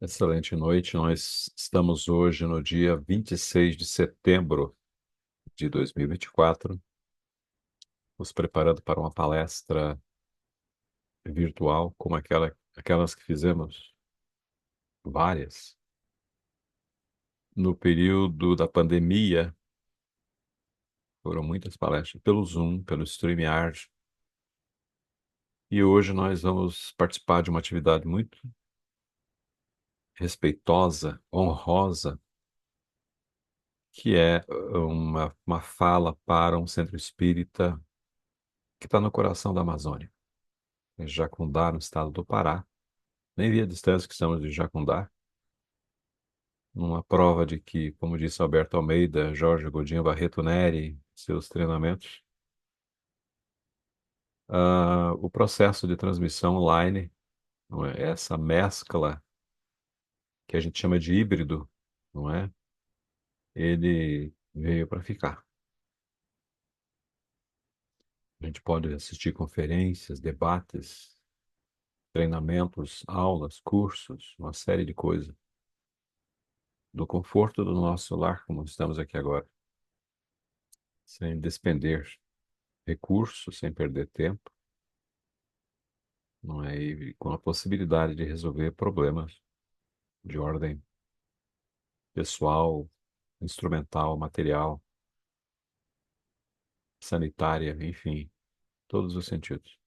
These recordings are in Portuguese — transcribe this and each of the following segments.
Excelente noite. Nós estamos hoje no dia 26 de setembro de 2024, nos preparando para uma palestra virtual, como aquelas que fizemos, várias, no período da pandemia. Foram muitas palestras pelo Zoom, pelo StreamYard, e hoje nós vamos participar de uma atividade muito respeitosa, honrosa, que é uma fala para um centro espírita que está no coração da Amazônia, em Jacundá, no estado do Pará. Nem vi a distância que estamos de Jacundá, numa prova de que, como disse Alberto Almeida, Jorge Godinho Barreto Neri, seus treinamentos, o processo de transmissão online, não é? Essa mescla que a gente chama de híbrido, não é? Ele veio para ficar. A gente pode assistir conferências, debates, treinamentos, aulas, cursos, uma série de coisas, do conforto do nosso lar, como estamos aqui agora, sem despender recursos, sem perder tempo, não é? E com a possibilidade de resolver problemas de ordem pessoal, instrumental, material, sanitária, enfim, todos os sentidos.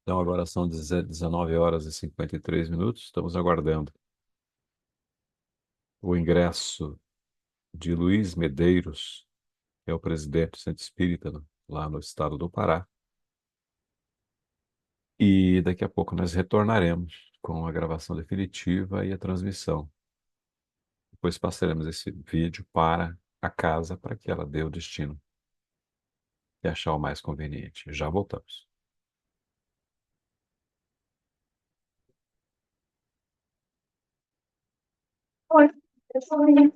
Então agora são 19 horas e 53 minutos, estamos aguardando o ingresso de Luiz Medeiros, que é o presidente do Centro Espírita lá no estado do Pará, e daqui a pouco nós retornaremos com a gravação definitiva e a transmissão. Depois passaremos esse vídeo para a casa para que ela dê o destino que achar o mais conveniente. Já voltamos. Oi, eu sou menina.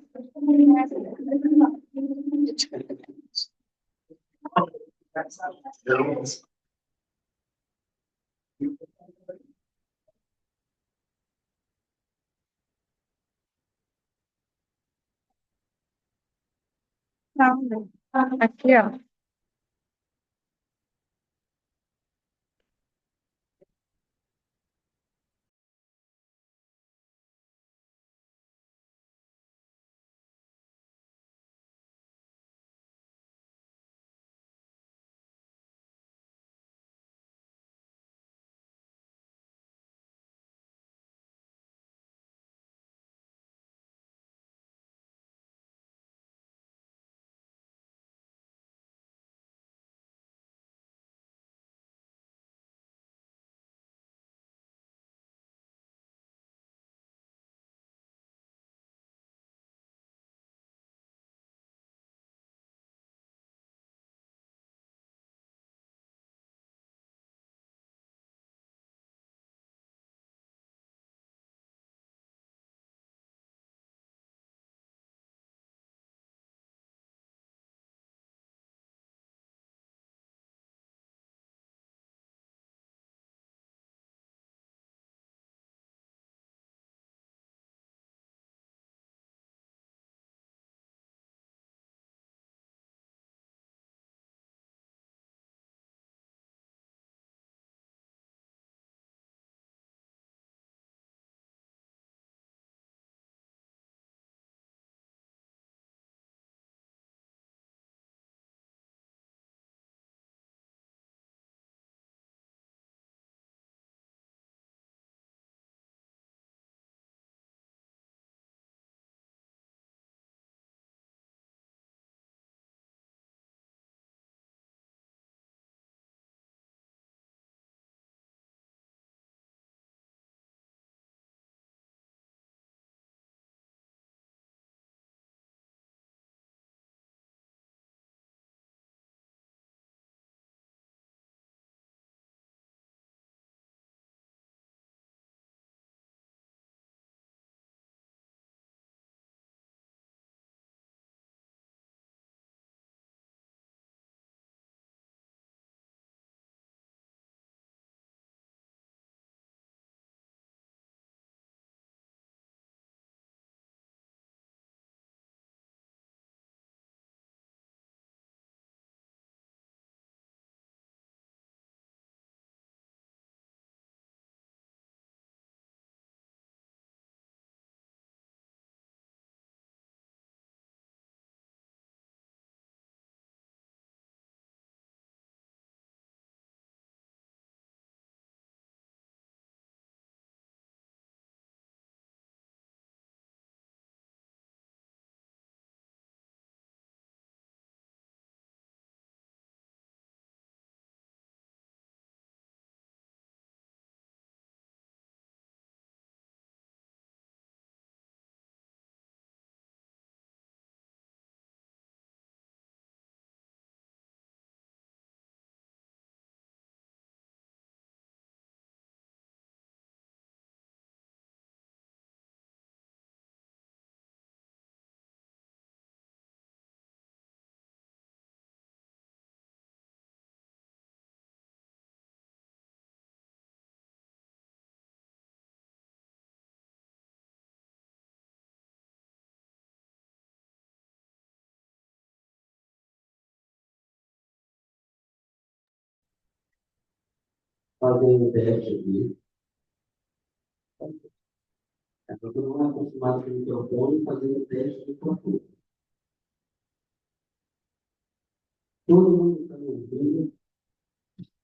Não, aqui, ó. fazer um teste aqui. É todo mundo acostumado com o microfone, fazendo o teste do microfone. Todo mundo está me ouvindo,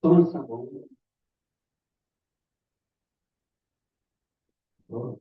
som está bom. Ó,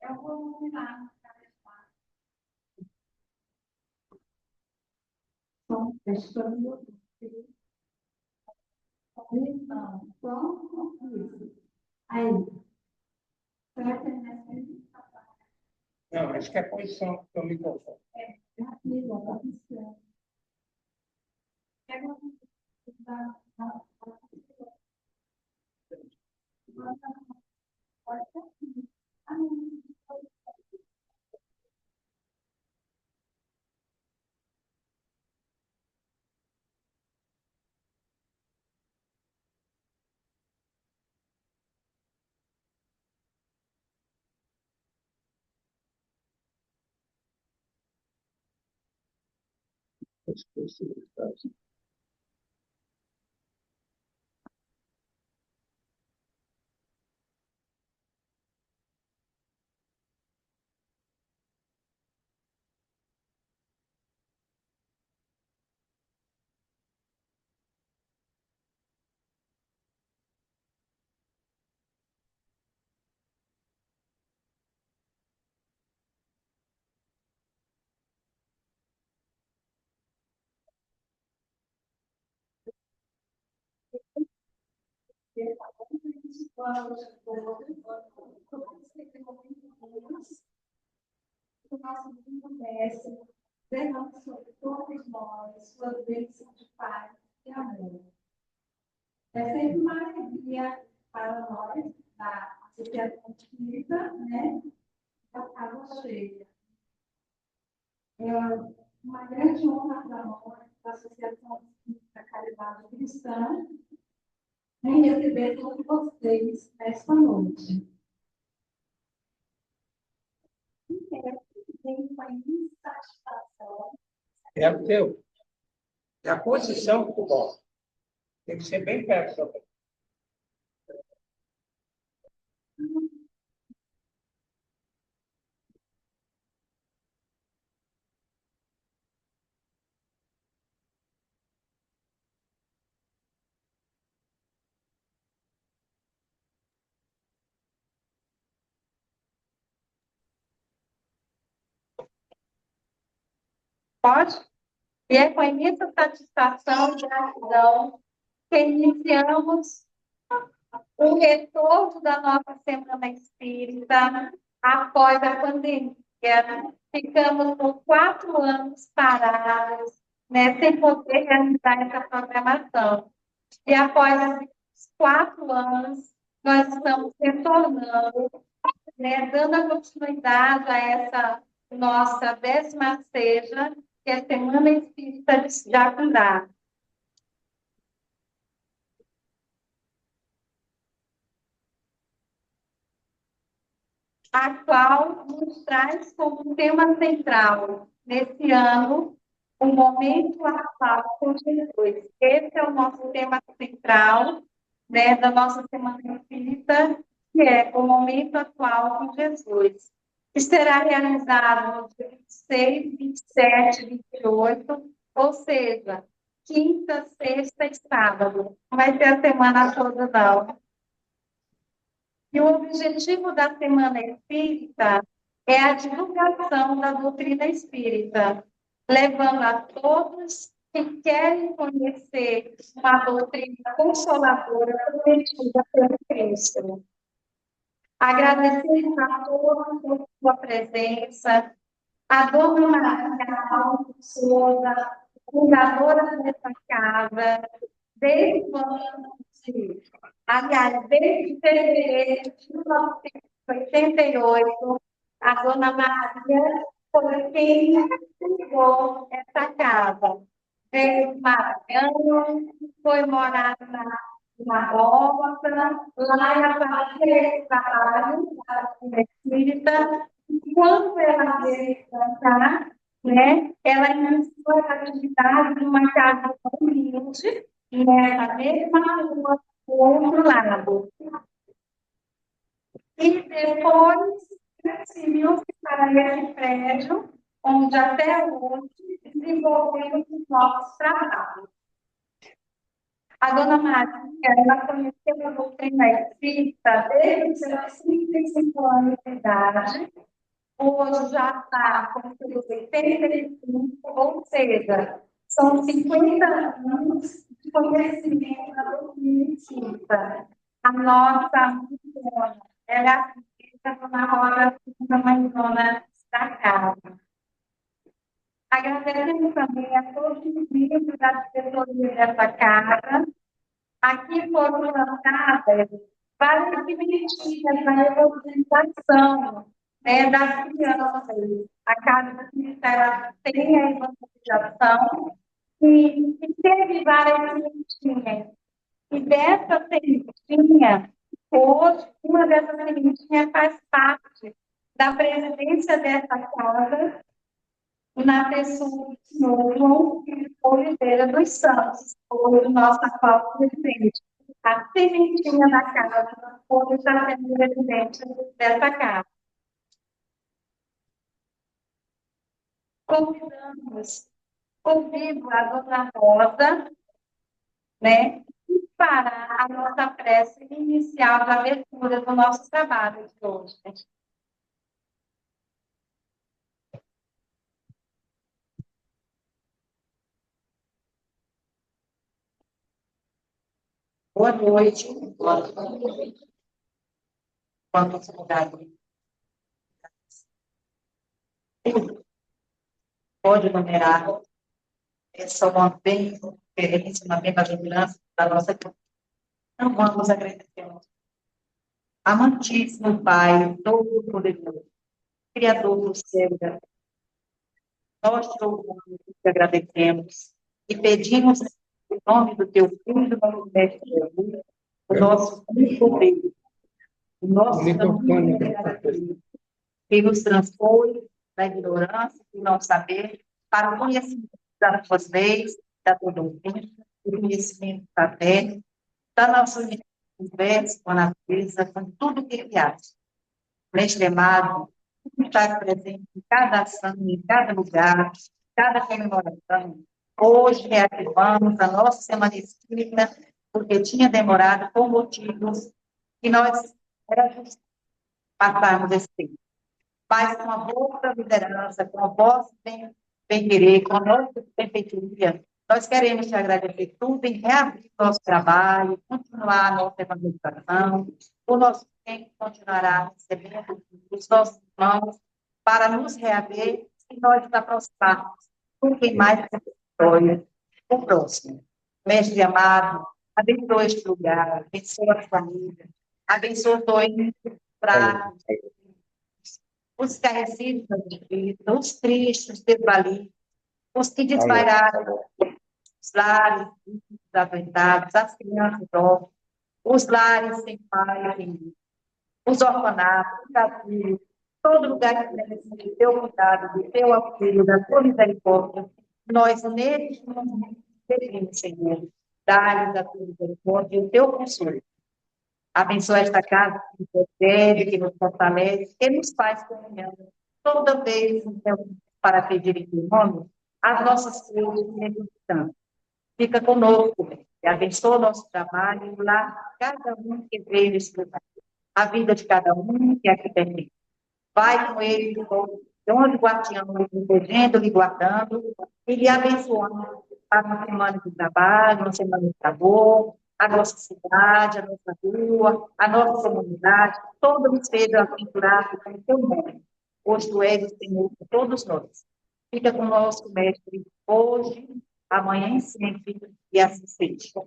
eu vou lá. Som, testando. Então, som, isso. Aí, será que é nessa? não, acho que é a posição do microfone. Aqui, ó, tá funcionando. Pega As possibilidades. nosso mundo mestre, derrame sobre todos nós sua bênção de paz e amor. É sempre uma alegria para nós, da Associação Espírita, né? A casa cheia. É uma grande honra para nós, da Associação Espírita Caridade Cristã, em receber todos vocês nesta noite. Tem uma insatisfação. É o teu. É a posição que tu gosta. Tem que ser bem perto também. Pode? E é com imensa satisfação e gratidão que iniciamos o retorno da nossa Semana Espírita após a pandemia. Ficamos por 4 anos parados, né, sem poder realizar essa programação. E após esses 4 anos, nós estamos retornando, né, dando a continuidade a essa nossa 16ª, que é a Semana Espírita de Jacundá. A qual nos traz como tema central, nesse ano, o momento atual com Jesus. Esse é o nosso tema central, né, da nossa Semana Espírita, que é o momento atual com Jesus. Que será realizado no dia 26, 27, 28, ou seja, quinta, sexta e sábado. Não vai ter a semana toda, não. E o objetivo da Semana Espírita é a divulgação da doutrina espírita, levando a todos que querem conhecer uma doutrina consoladora prometida pelo Cristo. Agradecemos a todos por sua presença, a Dona Maria Alves Souza, fundadora dessa casa, desde o ano de, aliás, desde fevereiro de 1988, a Dona Maria foi quem criou essa casa. Veio de Maranhão, foi morar na roça, lá ela fazia trabalho da espírita, e quando ela veio cantar, né, ela iniciou a atividade de uma casa humilde, nessa mesma rua, do outro lado. E depois transferiu-se para esse prédio, onde até hoje desenvolvemos os nossos trabalhos. A Dona Maria, ela conheceu a doutrina espírita desde os seus 35 anos de idade. Hoje já está com seus 85, ou seja, são 50 anos de conhecimento da doutrina espírita. A nossa mãe, ela é a filha Dona Rosa, a mãezona da casa. Agradecemos também a todos os membros da diretoria dessa casa. Aqui foram lançadas várias direitinhas na evangelização, né, das crianças. A Casa Espírita tem a evangelização e teve várias sementinhas. E dessa sementinha, hoje, uma dessas sementinhas faz parte da presidência dessa casa, na pessoa do senhor João Oliveira dos Santos, hoje nosso atual presidente. A sementinha da casa, hoje está sendo presidente dessa casa. Convidamos, convido a Dona Rosa, né, para a nossa prece inicial da abertura do nosso trabalho de hoje. Boa noite. Boa noite. Com a possibilidade. pode numerar, essa é uma bem-experiência, uma bem-aventurança da nossa vida. Então, vamos agradecer. Amantíssimo Pai, Todo-Poderoso, Criador do céu e da terra, nós te louvamos e te agradecemos e pedimos, em nome do teu Filho, do nosso Mestre Jesus, o nosso único Deus, o nosso caminho verdadeiro, que nos transpõe da ignorância e não saber para o conhecimento das tuas leis, da tua doutrina, do conhecimento da fé, da nossa universo, com a natureza, com tudo que criaste. Mestre amado, está presente em cada ação, em cada lugar, cada comemoração. Hoje reativamos a nossa Semana Espírita, porque tinha demorado por motivos que nós era justo passarmos esse tempo. Mas com a vossa liderança, com o vosso bem-querer, com a nossa benfeitoria, nós queremos te agradecer tudo em reabrir nosso trabalho, continuar a nossa evangelização, o nosso tempo continuará recebendo os nossos irmãos para nos reaver e nós nos aproximarmos com quem mais história, o próximo. Mestre amado, abençoa este lugar, abençoa a família, abençoa os doentes, fracos, os carecidos da vida, os tristes, os desvalidos, os que desvairaram, os lares desavendados, as crianças órfãs, os lares sem pai, sem mãe, os orfanatos, os asilos, todo lugar que precisa do teu cuidado, do teu auxílio, da tua misericórdia, nós, neste momento, pedimos, Senhor, dá-lhes a tua misericórdia e o teu consolo. Abençoa esta casa que nos protege, que nos fortalece, que nos faz comunhão. Toda vez então, para pedir em teu nome, as nossas coisas necessitamos. Fica conosco, e abençoa o nosso trabalho, lá, cada um que veio nesse lugar. A vida de cada um que aqui tem. Vai com ele, de onde guardião, protegendo, lhe guardando, e lhe abençoando para uma semana de trabalho, uma semana de sabor, a nossa cidade, a nossa rua, a nossa comunidade, todos sejam aventurados com o teu nome. Hoje tu és o Senhor de todos nós. Fica conosco, mestre, hoje, amanhã e sempre, e assim seja.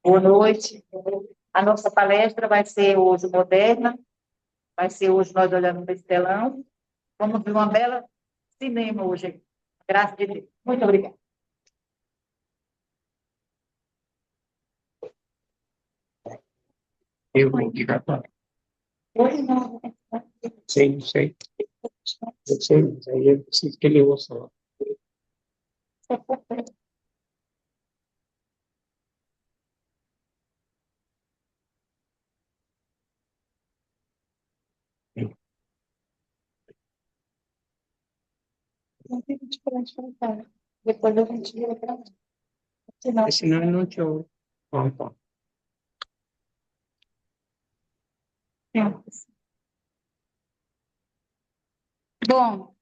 Boa noite. A nossa palestra vai ser hoje moderna, vai ser hoje nós olhando para esse telão. Vamos ver uma bela cinema hoje. Graças a Deus. Muito obrigada. Eu vou indicar para. Hoje não. Sei, sei. Eu sei, mas aí eu preciso que ele ouça lá. Não tem diferente para cá. Depois a gente vira para lá. Senão, Senão eu não te ouço. Bom. Bom,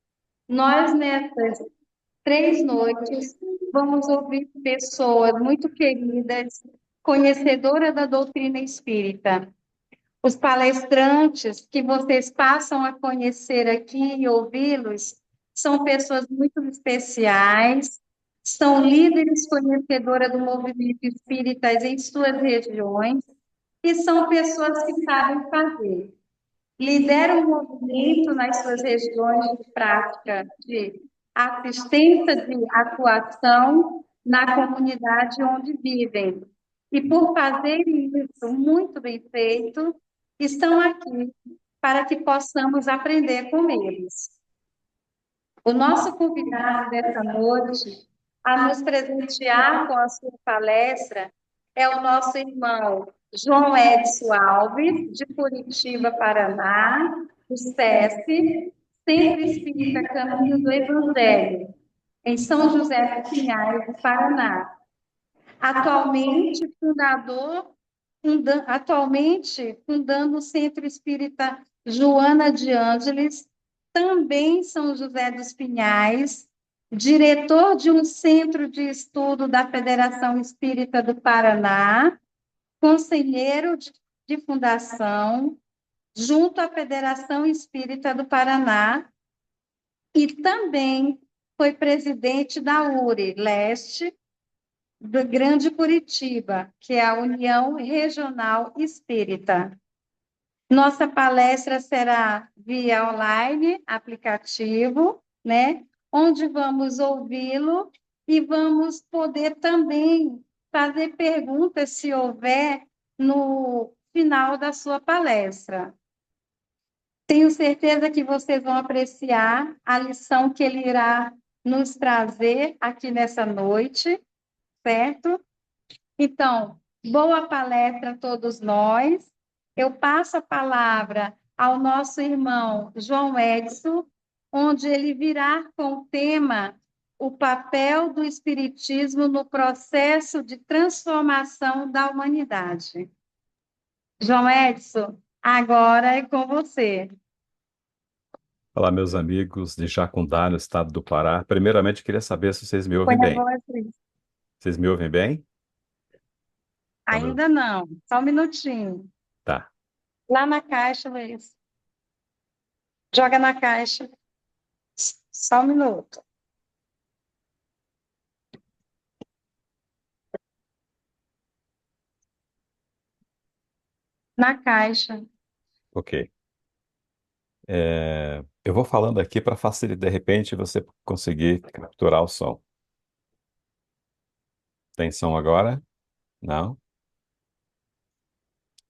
nós nessas 3 noites vamos ouvir pessoas muito queridas, conhecedoras da doutrina espírita. Os palestrantes que vocês passam a conhecer aqui e ouvi-los são pessoas muito especiais, são líderes conhecedoras do movimento espírita em suas regiões e são pessoas que sabem fazer. Lideram o movimento nas suas regiões de prática de assistência de atuação na comunidade onde vivem. E por fazerem isso muito bem feito, estão aqui para que possamos aprender com eles. O nosso convidado dessa noite a nos presentear com a sua palestra é o nosso irmão João Edson Alves, de Curitiba, Paraná, do SESC, Centro Espírita Caminho do Evangelho, em São José dos Pinhais, do Paraná. Atualmente fundando o Centro Espírita Joana de Ângeles, também em São José dos Pinhais, diretor de um centro de estudo da Federação Espírita do Paraná, conselheiro de fundação, junto à Federação Espírita do Paraná, e também foi presidente da URI Leste, do Grande Curitiba, que é a União Regional Espírita. Nossa palestra será via online, aplicativo, né? Onde vamos ouvi-lo e vamos poder também fazer perguntas, se houver, no final da sua palestra. Tenho certeza que vocês vão apreciar a lição que ele irá nos trazer aqui nessa noite, certo? Então, boa palestra a todos nós. Eu passo a palavra ao nosso irmão João Edson, onde ele virá com o tema o papel do Espiritismo no processo de transformação da humanidade. João Edson, agora é com você. Olá, meus amigos de Jacundá, no estado do Pará. Primeiramente, queria saber se vocês me Põe ouvem a bem. voz, Luiz. Vocês me ouvem bem? Ainda não, só um minutinho. Tá. Lá na caixa, Luiz. Joga na caixa. Só um minuto. Na caixa. Ok. Eu vou falando aqui para facilitar, de repente, você conseguir capturar o som. Tem som agora? Não?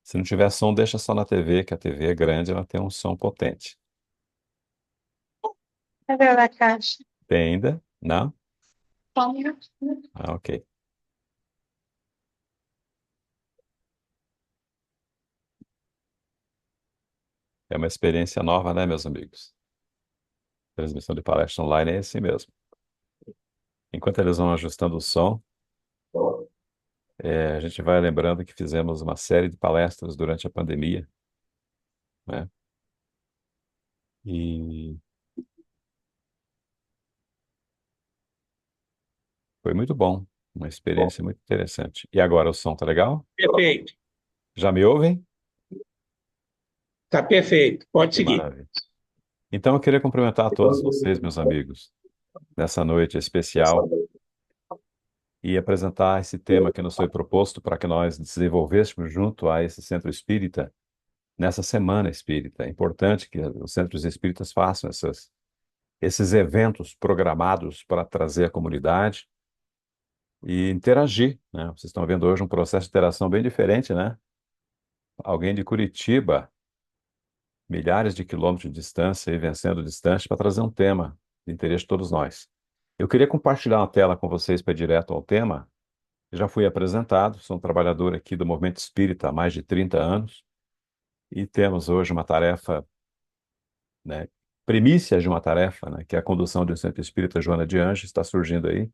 Se não tiver som, deixa só na TV, que a TV é grande, ela tem um som potente. Cadê a caixa? Tem ainda? Não? Só um minutinho. Ah, ok. É uma experiência nova, né, meus amigos? Transmissão de palestra online é assim mesmo. Enquanto eles vão ajustando o som, a gente vai lembrando que fizemos uma série de palestras durante a pandemia, né? E foi muito bom, uma experiência muito interessante. E agora o som tá legal? Perfeito. Já me ouvem? Está perfeito. Pode Que seguir. maravilha. Então eu queria cumprimentar a todos vocês, meus amigos, nessa noite especial e apresentar esse tema que nos foi proposto para que nós desenvolvêssemos junto a esse centro espírita nessa semana espírita. É importante que os centros espíritas façam esses eventos programados para trazer a comunidade e interagir, né? Vocês estão vendo hoje um processo de interação bem diferente, né? Alguém de Curitiba, milhares de quilômetros de distância e vencendo distância para trazer um tema de interesse de todos nós. Eu queria compartilhar uma tela com vocês para ir direto ao tema. Eu já fui apresentado, sou um trabalhador aqui do Movimento Espírita há mais de 30 anos e temos hoje uma tarefa, né, primícias de uma tarefa, né, que é a condução de um centro espírita Joana de Anjos, está surgindo aí,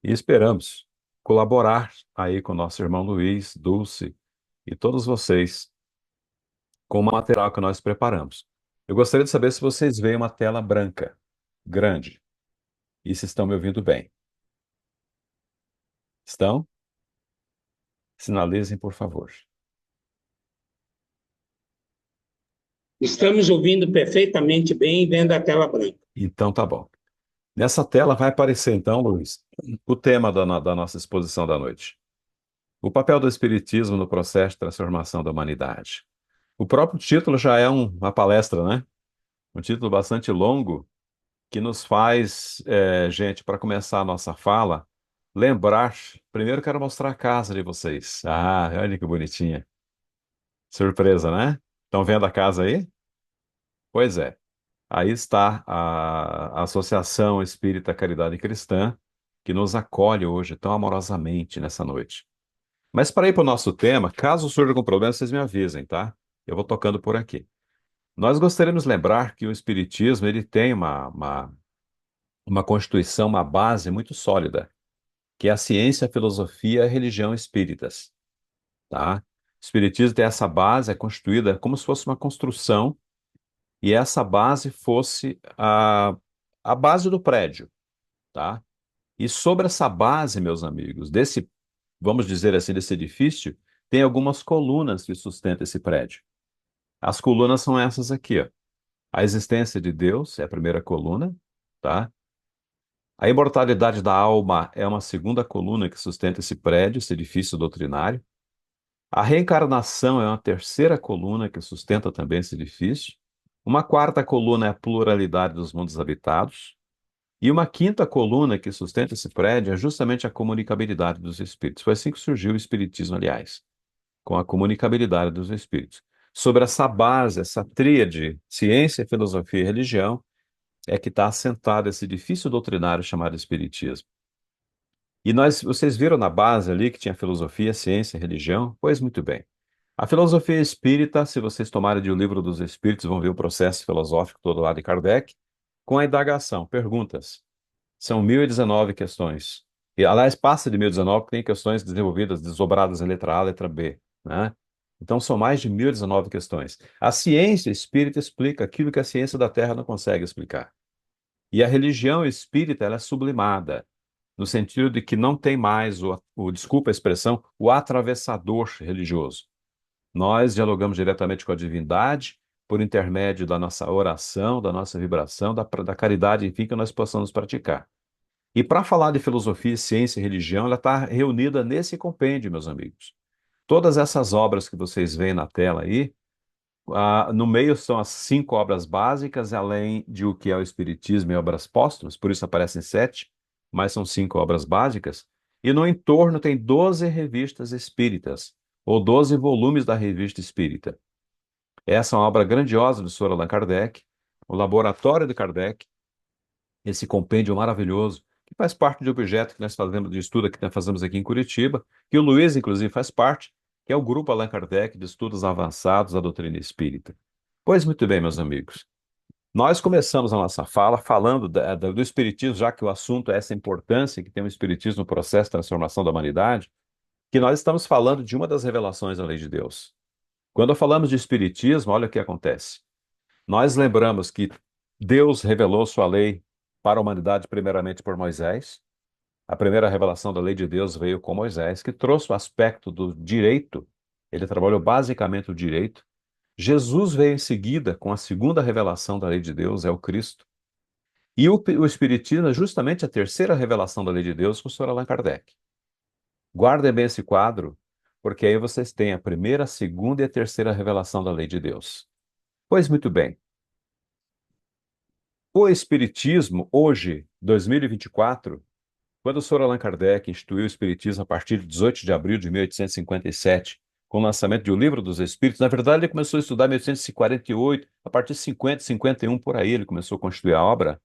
e esperamos colaborar aí com o nosso irmão Luiz, Dulce e todos vocês com o material que nós preparamos. Eu gostaria de saber se vocês veem uma tela branca, grande, e se estão me ouvindo bem. Estão? Sinalizem, por favor. Estamos ouvindo perfeitamente bem e vendo a tela branca. Então tá bom. Nessa tela vai aparecer então, Luiz, o tema da nossa exposição da noite. O papel do Espiritismo no processo de transformação da humanidade. O próprio título já é uma palestra, né? Um título bastante longo que nos faz, gente, para começar a nossa fala, lembrar. Primeiro quero mostrar a casa de vocês. Ah, olha que bonitinha. Surpresa, né? Estão vendo a casa aí? Pois é. Aí está a Associação Espírita Caridade Cristã, que nos acolhe hoje tão amorosamente nessa noite. Mas para ir para o nosso tema, caso surja algum problema, vocês me avisem, tá? Eu vou tocando por aqui. Nós gostaríamos de lembrar que o Espiritismo ele tem uma constituição, uma base muito sólida, que é a ciência, a filosofia e a religião espíritas, tá? O Espiritismo tem essa base, é constituída como se fosse uma construção, e essa base fosse a base do prédio, tá? E sobre essa base, meus amigos, vamos dizer assim, desse edifício, tem algumas colunas que sustentam esse prédio. As colunas são essas aqui, ó. A existência de Deus é a primeira coluna, tá? A imortalidade da alma é uma segunda coluna que sustenta esse prédio, esse edifício doutrinário. A reencarnação é uma terceira coluna que sustenta também esse edifício. Uma quarta coluna é a pluralidade dos mundos habitados. E uma quinta coluna que sustenta esse prédio é justamente a comunicabilidade dos espíritos. Foi assim que surgiu o Espiritismo, aliás, com a comunicabilidade dos espíritos. Sobre essa base, essa tríade, ciência, filosofia e religião, é que está assentado esse edifício doutrinário chamado Espiritismo. E vocês viram na base ali que tinha filosofia, ciência, religião? Pois muito bem. A filosofia espírita, se vocês tomarem de O Livro dos Espíritos, vão ver o processo filosófico todo lá de Kardec, com a indagação, perguntas. São 1019 questões. E, aliás, passa de 1019, porque tem questões desenvolvidas, desdobradas em letra A, letra B, né? Então, são mais de 1019 questões. A ciência espírita explica aquilo que a ciência da Terra não consegue explicar. E a religião espírita, ela é sublimada, no sentido de que não tem mais desculpa a expressão, o atravessador religioso. Nós dialogamos diretamente com a divindade por intermédio da nossa oração, da nossa vibração, da caridade, enfim, que nós possamos praticar. E para falar de filosofia, ciência e religião, ela está reunida nesse compêndio, meus amigos. Todas essas obras que vocês veem na tela aí, no meio são as 5 obras básicas, além de o que é o Espiritismo e obras póstumas, por isso aparecem 7, mas são 5 obras básicas. E no entorno tem 12 revistas espíritas, ou 12 volumes da Revista Espírita. Essa é uma obra grandiosa do Sr. Allan Kardec, o Laboratório de Kardec, esse compêndio maravilhoso, que faz parte de objeto que nós fazemos de estudo que nós fazemos aqui em Curitiba, que o Luiz, inclusive, faz parte, que é o Grupo Allan Kardec de Estudos Avançados da Doutrina Espírita. Pois muito bem, meus amigos. Nós começamos a nossa fala falando do Espiritismo, já que o assunto é essa importância que tem o Espiritismo no processo de transformação da humanidade, que nós estamos falando de uma das revelações da lei de Deus. Quando falamos de Espiritismo, olha o que acontece. Nós lembramos que Deus revelou sua lei para a humanidade primeiramente por Moisés. A primeira revelação da lei de Deus veio com Moisés, que trouxe o aspecto do direito. Ele trabalhou basicamente o direito. Jesus veio em seguida com a segunda revelação da lei de Deus, é o Cristo. E o Espiritismo é justamente a terceira revelação da lei de Deus com o Sr. Allan Kardec. Guardem bem esse quadro, porque aí vocês têm a primeira, a segunda e a terceira revelação da lei de Deus. Pois muito bem. O Espiritismo, hoje, 2024, quando o Sr. Allan Kardec instituiu o Espiritismo a partir de 18 de abril de 1857, com o lançamento de O Livro dos Espíritos, na verdade ele começou a estudar em 1848, a partir de 50, 51, por aí ele começou a constituir a obra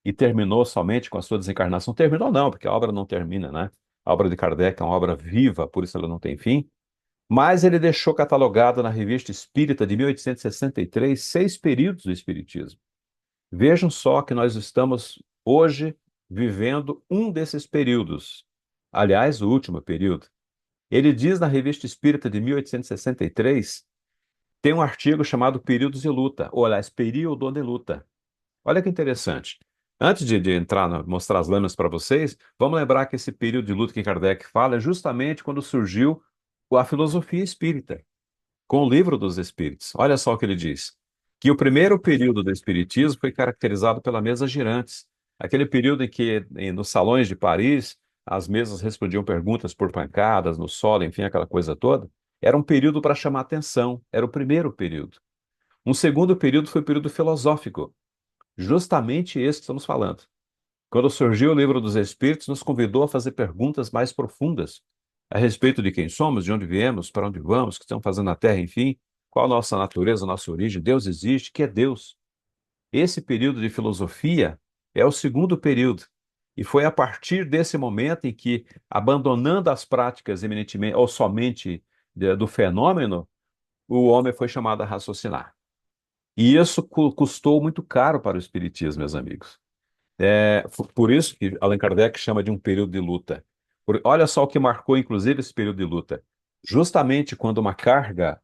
e terminou somente com a sua desencarnação. Terminou não, porque a obra não termina, né? A obra de Kardec é uma obra viva, por isso ela não tem fim. Mas ele deixou catalogado na Revista Espírita de 1863 6 períodos do Espiritismo. Vejam só que nós estamos hoje vivendo um desses períodos. Aliás, o último período. Ele diz na Revista Espírita de 1863, tem um artigo chamado Períodos de Luta, ou aliás, Período de Luta. Olha que interessante. Antes de entrar, mostrar as lâminas para vocês, vamos lembrar que esse período de luta que Kardec fala é justamente quando surgiu a filosofia espírita, com o Livro dos Espíritos. Olha só o que ele diz. Que o primeiro período do Espiritismo foi caracterizado pela mesa girantes. Aquele período em que, nos salões de Paris, as mesas respondiam perguntas por pancadas, no solo, enfim, aquela coisa toda. Era um período para chamar atenção. Era o primeiro período. Um segundo período foi o período filosófico. Justamente esse que estamos falando. Quando surgiu o Livro dos Espíritos, nos convidou a fazer perguntas mais profundas a respeito de quem somos, de onde viemos, para onde vamos, o que estamos fazendo na Terra, enfim, qual a nossa natureza, a nossa origem, Deus existe, que é Deus. Esse período de filosofia é o segundo período. E foi a partir desse momento em que, abandonando as práticas eminentemente ou somente do fenômeno, o homem foi chamado a raciocinar. E isso custou muito caro para o Espiritismo, meus amigos. Por isso que Allan Kardec chama de um período de luta. Olha só o que marcou, inclusive, esse período de luta. Justamente quando uma carga,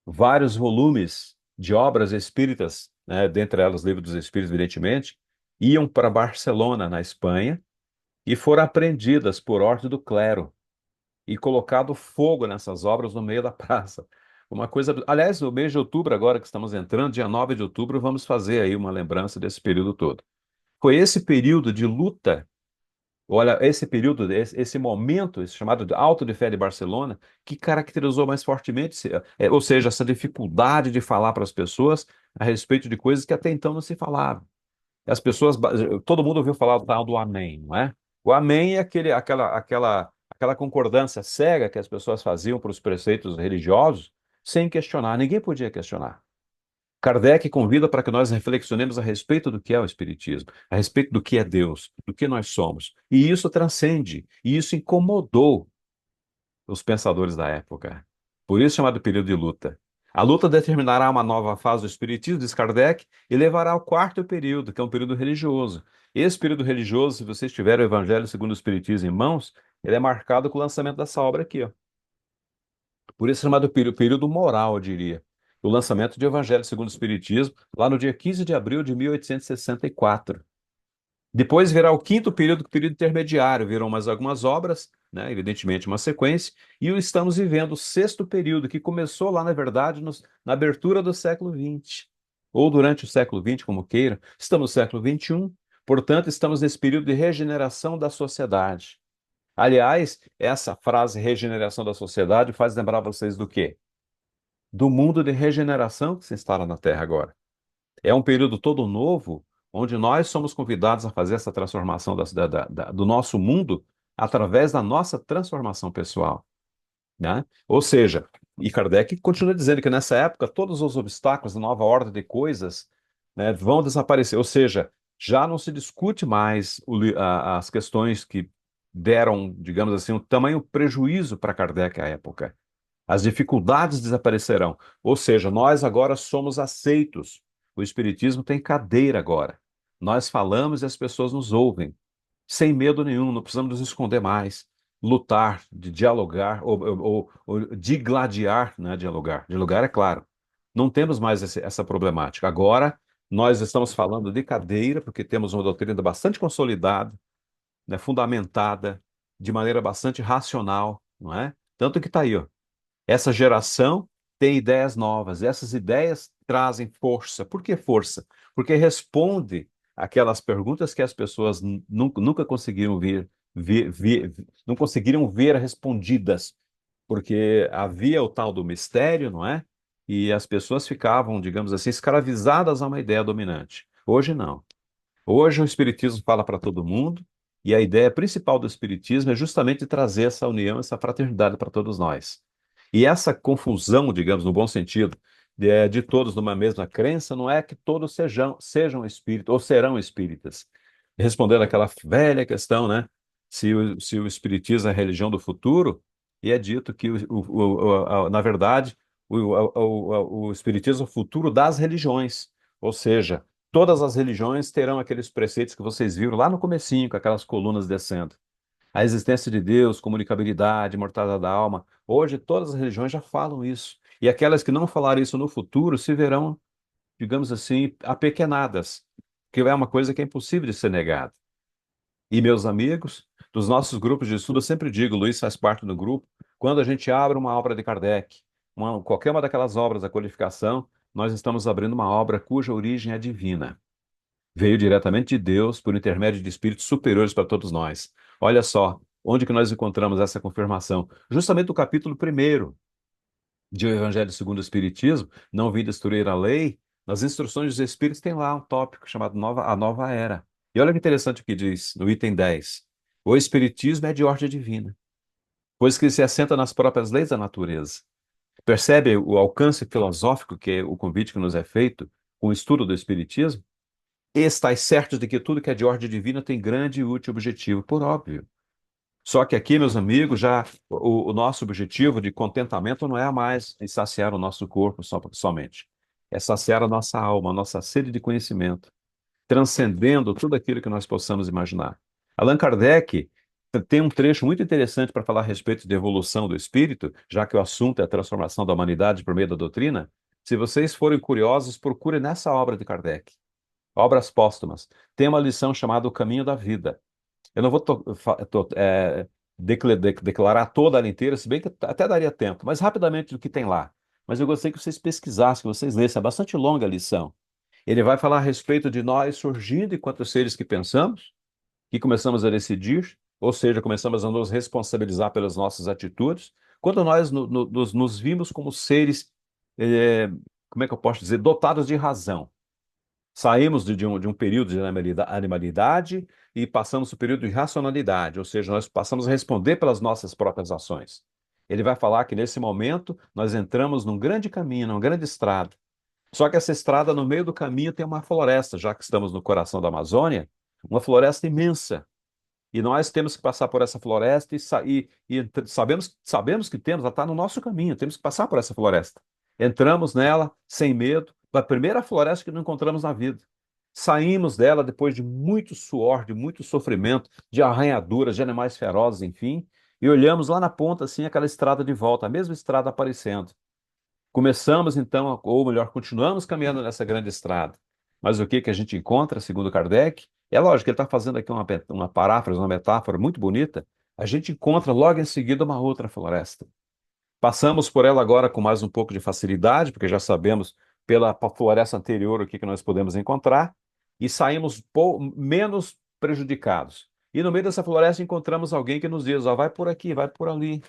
vários volumes de obras espíritas, né, dentre elas Livro dos Espíritos, evidentemente, iam para Barcelona, na Espanha, e foram apreendidas por ordem do clero e colocado fogo nessas obras no meio da praça. Uma coisa. Aliás, no mês de outubro, agora que estamos entrando, dia 9 de outubro, vamos fazer aí uma lembrança desse período todo. Foi esse período de luta. Olha, esse período, esse momento, esse chamado de Alto de Fé de Barcelona, que caracterizou mais fortemente, ou seja, essa dificuldade de falar para as pessoas a respeito de coisas que até então não se falavam. As pessoas, todo mundo ouviu falar do tal do Amém, não é? O Amém é aquela concordância cega que as pessoas faziam para os preceitos religiosos sem questionar. Ninguém podia questionar. Kardec convida para que nós reflexionemos a respeito do que é o Espiritismo, a respeito do que é Deus, do que nós somos. E isso transcende, e isso incomodou os pensadores da época. Por isso chamado período de luta. A luta determinará uma nova fase do Espiritismo, diz Kardec, e levará ao quarto período, que é um período religioso. Esse período religioso, se vocês tiverem o Evangelho segundo o Espiritismo em mãos, ele é marcado com o lançamento dessa obra aqui, ó. Por isso chamado período moral, eu diria. O lançamento de Evangelho segundo o Espiritismo, lá no dia 15 de abril de 1864. Depois virá o quinto período, o período intermediário, virão mais algumas obras, né, evidentemente uma sequência, e estamos vivendo o sexto período, que começou lá, na verdade, na abertura do século XX, ou durante o século XX, como queira. Estamos no século XXI, portanto, estamos nesse período de regeneração da sociedade. Aliás, essa frase regeneração da sociedade faz lembrar vocês do quê? Do mundo de regeneração que se instala na Terra agora. É um período todo novo, onde nós somos convidados a fazer essa transformação do nosso mundo através da nossa transformação pessoal, né? Ou seja, e Kardec continua dizendo que nessa época todos os obstáculos da nova ordem de coisas, né, vão desaparecer. Ou seja, já não se discute mais as questões que deram, digamos assim, um tamanho prejuízo para Kardec à época. As dificuldades desaparecerão. Ou seja, nós agora somos aceitos. O Espiritismo tem cadeira agora. Nós falamos e as pessoas nos ouvem, sem medo nenhum, não precisamos nos esconder mais. Lutar, de dialogar, ou digladiar, né? Dialogar. Dialogar é claro. Não temos mais essa problemática. Agora, nós estamos falando de cadeira, porque temos uma doutrina bastante consolidada, né? Fundamentada, de maneira bastante racional, não é? Tanto que está aí, ó. Essa geração tem ideias novas. Essas ideias trazem força. Por que força? Porque responde aquelas perguntas que as pessoas nunca conseguiram não conseguiram ver respondidas, porque havia o tal do mistério, não é? E as pessoas ficavam, digamos assim, escravizadas a uma ideia dominante. Hoje não. Hoje o Espiritismo fala para todo mundo, e a ideia principal do Espiritismo é justamente trazer essa união, essa fraternidade para todos nós. E essa confusão, digamos, no bom sentido, de todos numa mesma crença, não é que todos sejam espíritas ou serão espíritas. Respondendo àquela velha questão, né? Se o Espiritismo é a religião do futuro, e é dito que, na verdade, o Espiritismo é o futuro das religiões. Ou seja, todas as religiões terão aqueles preceitos que vocês viram lá no comecinho, com aquelas colunas descendo. A existência de Deus, comunicabilidade, imortalidade da alma. Hoje todas as religiões já falam isso. E aquelas que não falarem isso no futuro se verão, digamos assim, apequenadas, que é uma coisa que é impossível de ser negada. E meus amigos, dos nossos grupos de estudo, eu sempre digo, o Luiz faz parte do grupo, quando a gente abre uma obra de Kardec, qualquer uma daquelas obras da codificação, nós estamos abrindo uma obra cuja origem é divina. Veio diretamente de Deus por intermédio de espíritos superiores para todos nós. Olha só, onde que nós encontramos essa confirmação? Justamente no capítulo 1º de O Evangelho segundo o Espiritismo, não vim destruir a lei, nas instruções dos Espíritos tem lá um tópico chamado a Nova Era. E olha que interessante o que diz no item 10. O Espiritismo é de ordem divina, pois que se assenta nas próprias leis da natureza. Percebe o alcance filosófico que é o convite que nos é feito com o estudo do Espiritismo? Estais certos de que tudo que é de ordem divina tem grande e útil objetivo, por óbvio. Só que aqui, meus amigos, já o nosso objetivo de contentamento não é mais em saciar o nosso corpo somente. É saciar a nossa alma, a nossa sede de conhecimento, transcendendo tudo aquilo que nós possamos imaginar. Allan Kardec tem um trecho muito interessante para falar a respeito de evolução do espírito, já que o assunto é a transformação da humanidade por meio da doutrina. Se vocês forem curiosos, procurem nessa obra de Kardec. Obras póstumas. Tem uma lição chamada O Caminho da Vida. Eu não vou declarar toda ela inteira, se bem que até daria tempo, mas rapidamente o que tem lá. mas eu gostaria que vocês pesquisassem, que vocês lessem. É bastante longa a lição. Ele vai falar a respeito de nós surgindo enquanto seres que pensamos, que começamos a decidir, ou seja, começamos a nos responsabilizar pelas nossas atitudes, quando nós nos vimos como seres, eh, como é que eu posso dizer, dotados de razão. Saímos de um período de animalidade e passamos para o período de racionalidade, ou seja, nós passamos a responder pelas nossas próprias ações. Ele vai falar que nesse momento nós entramos num grande caminho, numa grande estrada. Só que essa estrada, no meio do caminho, tem uma floresta, já que estamos no coração da Amazônia, uma floresta imensa. E nós temos que passar por essa floresta e sabemos que temos, ela está no nosso caminho, temos que passar por essa floresta. Entramos nela sem medo, a primeira floresta que não encontramos na vida. Saímos dela depois de muito suor, de muito sofrimento, de arranhaduras, de animais ferozes, enfim, e olhamos lá na ponta, assim, aquela estrada de volta, a mesma estrada aparecendo. Começamos então, ou melhor, continuamos caminhando nessa grande estrada. Mas o que que a gente encontra, segundo Kardec? É lógico que ele está fazendo aqui uma paráfrase, uma metáfora muito bonita. A gente encontra logo em seguida uma outra floresta. Passamos por ela agora com mais um pouco de facilidade, porque já sabemos pela floresta anterior o que que nós podemos encontrar, e saímos menos prejudicados. E no meio dessa floresta encontramos alguém que nos diz: ó, vai por aqui, vai por ali.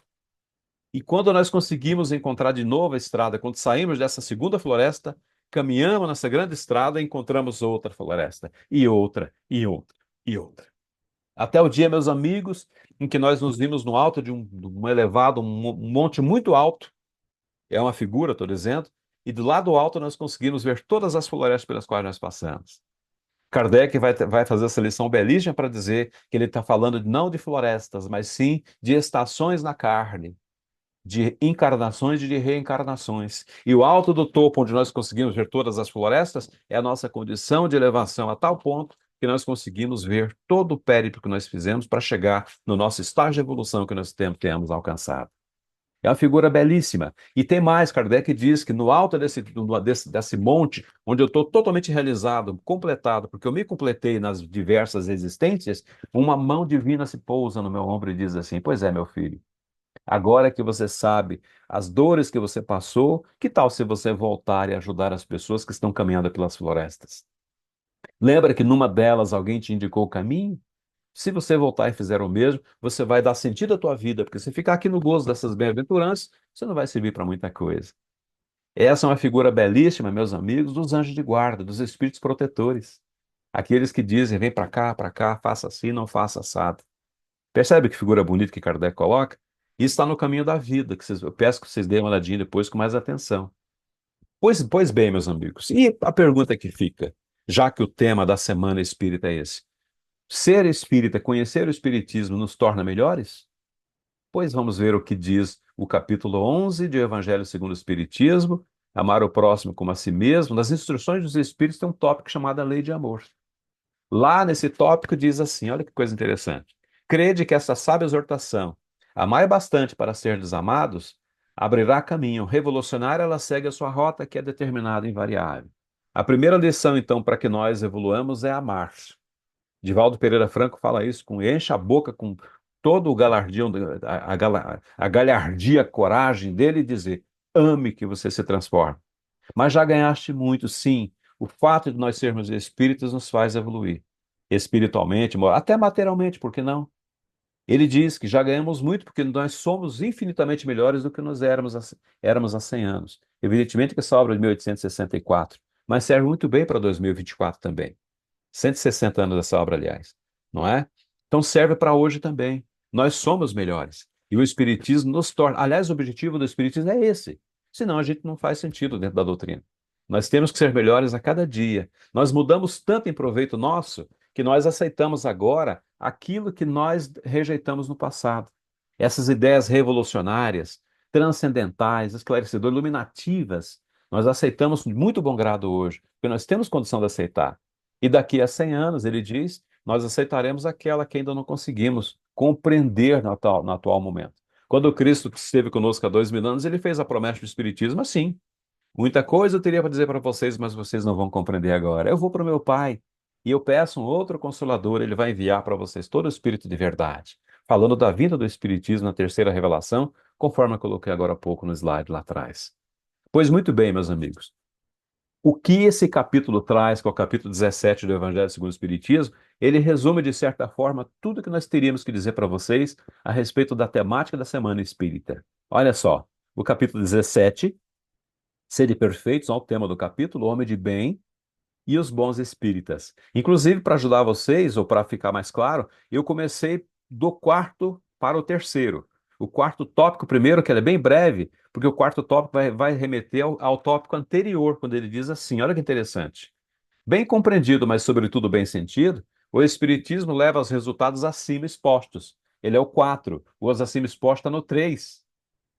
E quando nós conseguimos encontrar de novo a estrada, quando saímos dessa segunda floresta, caminhamos nessa grande estrada e encontramos outra floresta, e outra, e outra, e outra. Até o dia, meus amigos, em que nós nos vimos no alto de um elevado, um monte muito alto, é uma figura, estou dizendo, e do lado alto nós conseguimos ver todas as florestas pelas quais nós passamos. Kardec vai fazer essa lição belíssima para dizer que ele está falando não de florestas, mas sim de estações na carne, de encarnações e de reencarnações. E o alto do topo, onde nós conseguimos ver todas as florestas, é a nossa condição de elevação a tal ponto que nós conseguimos ver todo o périplo que nós fizemos para chegar no nosso estágio de evolução que nós temos alcançado. É uma figura belíssima. E tem mais, Kardec diz que no alto desse monte, onde eu estou totalmente realizado, completado, porque eu me completei nas diversas existências, uma mão divina se pousa no meu ombro e diz assim: pois é, meu filho, agora que você sabe as dores que você passou, que tal se você voltar e ajudar as pessoas que estão caminhando pelas florestas? Lembra que numa delas alguém te indicou o caminho? Se você voltar e fizer o mesmo, você vai dar sentido à tua vida, porque se ficar aqui no gozo dessas bem-aventuranças, você não vai servir para muita coisa. Essa é uma figura belíssima, meus amigos, dos anjos de guarda, dos espíritos protetores. Aqueles que dizem: vem para cá, faça assim, não faça assado. Percebe que figura bonita que Kardec coloca? Isso está no caminho da vida, eu peço que vocês deem uma olhadinha depois com mais atenção. Pois bem, meus amigos, e a pergunta que fica, já que o tema da semana espírita é esse: ser espírita, conhecer o espiritismo nos torna melhores? Pois vamos ver o que diz o capítulo 11 de Evangelho segundo o Espiritismo, amar o próximo como a si mesmo. Nas instruções dos espíritos tem um tópico chamado a lei de amor. Lá nesse tópico diz assim, olha que coisa interessante: crede que essa sábia exortação, amai bastante para ser desamados, abrirá caminho revolucionário, ela segue a sua rota que é determinada e invariável. A primeira lição, então, para que nós evoluamos é amar. Divaldo Pereira Franco fala isso, enche a boca com todo o galardão, a galhardia, a coragem dele e dizer: ame que você se transforma. Mas já ganhaste muito, sim. O fato de nós sermos espíritas nos faz evoluir. Espiritualmente, até materialmente, por que não? Ele diz que já ganhamos muito porque nós somos infinitamente melhores do que nós éramos há 100 anos. Evidentemente que essa obra é de 1864, mas serve muito bem para 2024 também. 160 anos dessa obra, aliás, não é? Então serve para hoje também. Nós somos melhores. E o Espiritismo nos torna. Aliás, o objetivo do Espiritismo é esse. Senão a gente não faz sentido dentro da doutrina. Nós temos que ser melhores a cada dia. Nós mudamos tanto em proveito nosso que nós aceitamos agora aquilo que nós rejeitamos no passado. Essas ideias revolucionárias, transcendentais, esclarecedoras, iluminativas, nós aceitamos de muito bom grado hoje, porque nós temos condição de aceitar. E daqui a 100 anos, ele diz, nós aceitaremos aquela que ainda não conseguimos compreender no atual momento. Quando o Cristo esteve conosco há 2000 anos, ele fez a promessa do Espiritismo assim: muita coisa eu teria para dizer para vocês, mas vocês não vão compreender agora. Eu vou para o meu Pai e eu peço um outro Consolador, ele vai enviar para vocês todo o Espírito de verdade. Falando da vinda do Espiritismo na terceira revelação, conforme eu coloquei agora há pouco no slide lá atrás. Pois muito bem, meus amigos. O que esse capítulo traz, que é o capítulo 17 do Evangelho segundo o Espiritismo, ele resume, de certa forma, tudo que nós teríamos que dizer para vocês a respeito da temática da Semana Espírita. Olha só, o capítulo 17, Sede Perfeitos, ao tema do capítulo, Homem de Bem e os Bons Espíritas. Inclusive, para ajudar vocês, ou para ficar mais claro, eu comecei do quarto para o terceiro. O quarto tópico, primeiro, que ele é bem breve, porque o quarto tópico vai remeter ao tópico anterior, quando ele diz assim: olha que interessante. Bem compreendido, mas sobretudo bem sentido, o Espiritismo leva aos resultados acima expostos. Ele é o 4, os acima expostos está no 3.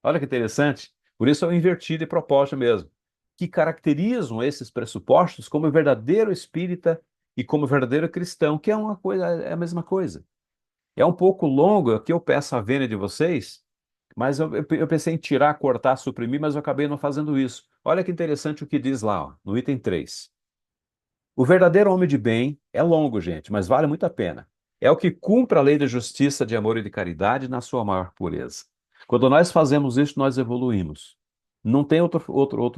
Olha que interessante. Por isso é o invertido e propósito mesmo, que caracterizam esses pressupostos como verdadeiro espírita e como verdadeiro cristão, que é uma coisa, é a mesma coisa. É um pouco longo, aqui eu peço a vênia de vocês, mas eu pensei em tirar, cortar, suprimir, mas eu acabei não fazendo isso. Olha que interessante o que diz lá, ó, no item 3. O verdadeiro homem de bem é longo, gente, mas vale muito a pena. É o que cumpre a lei da justiça, de amor e de caridade na sua maior pureza. Quando nós fazemos isso, nós evoluímos. Não tem outro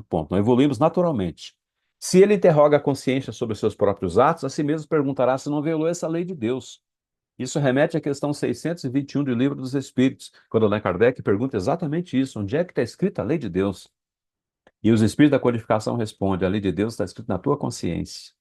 ponto. Nós evoluímos naturalmente. Se ele interroga a consciência sobre os seus próprios atos, a si mesmo perguntará se não violou essa lei de Deus. Isso remete à questão 621 do Livro dos Espíritos, quando Allan Kardec pergunta exatamente isso: onde é que está escrita a lei de Deus? E os Espíritos da Codificação respondem: a lei de Deus está escrita na tua consciência.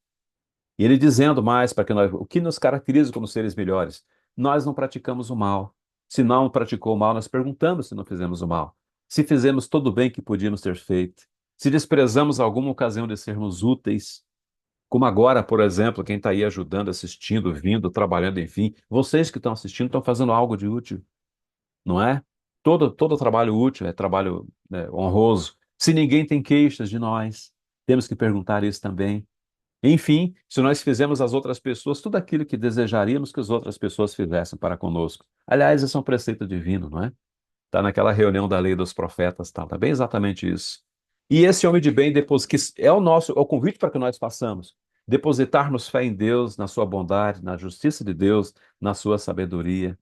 E ele dizendo mais para que nós, o que nos caracteriza como seres melhores? Nós não praticamos o mal. Se não praticou o mal, nós perguntamos se não fizemos o mal. Se fizemos todo o bem que podíamos ter feito. Se desprezamos alguma ocasião de sermos úteis. Como agora, por exemplo, quem está aí ajudando, assistindo, vindo, trabalhando, enfim. Vocês que estão assistindo estão fazendo algo de útil, não é? Todo trabalho útil é trabalho, né, honroso. Se ninguém tem queixas de nós, temos que perguntar isso também. Enfim, se nós fizermos às outras pessoas tudo aquilo que desejaríamos que as outras pessoas fizessem para conosco. Aliás, esse é um preceito divino, não é? Está naquela reunião da lei dos profetas, tá bem exatamente isso. E esse homem de bem, depois que é é o convite para que nós façamos, depositarmos fé em Deus, na sua bondade, na justiça de Deus, na sua sabedoria.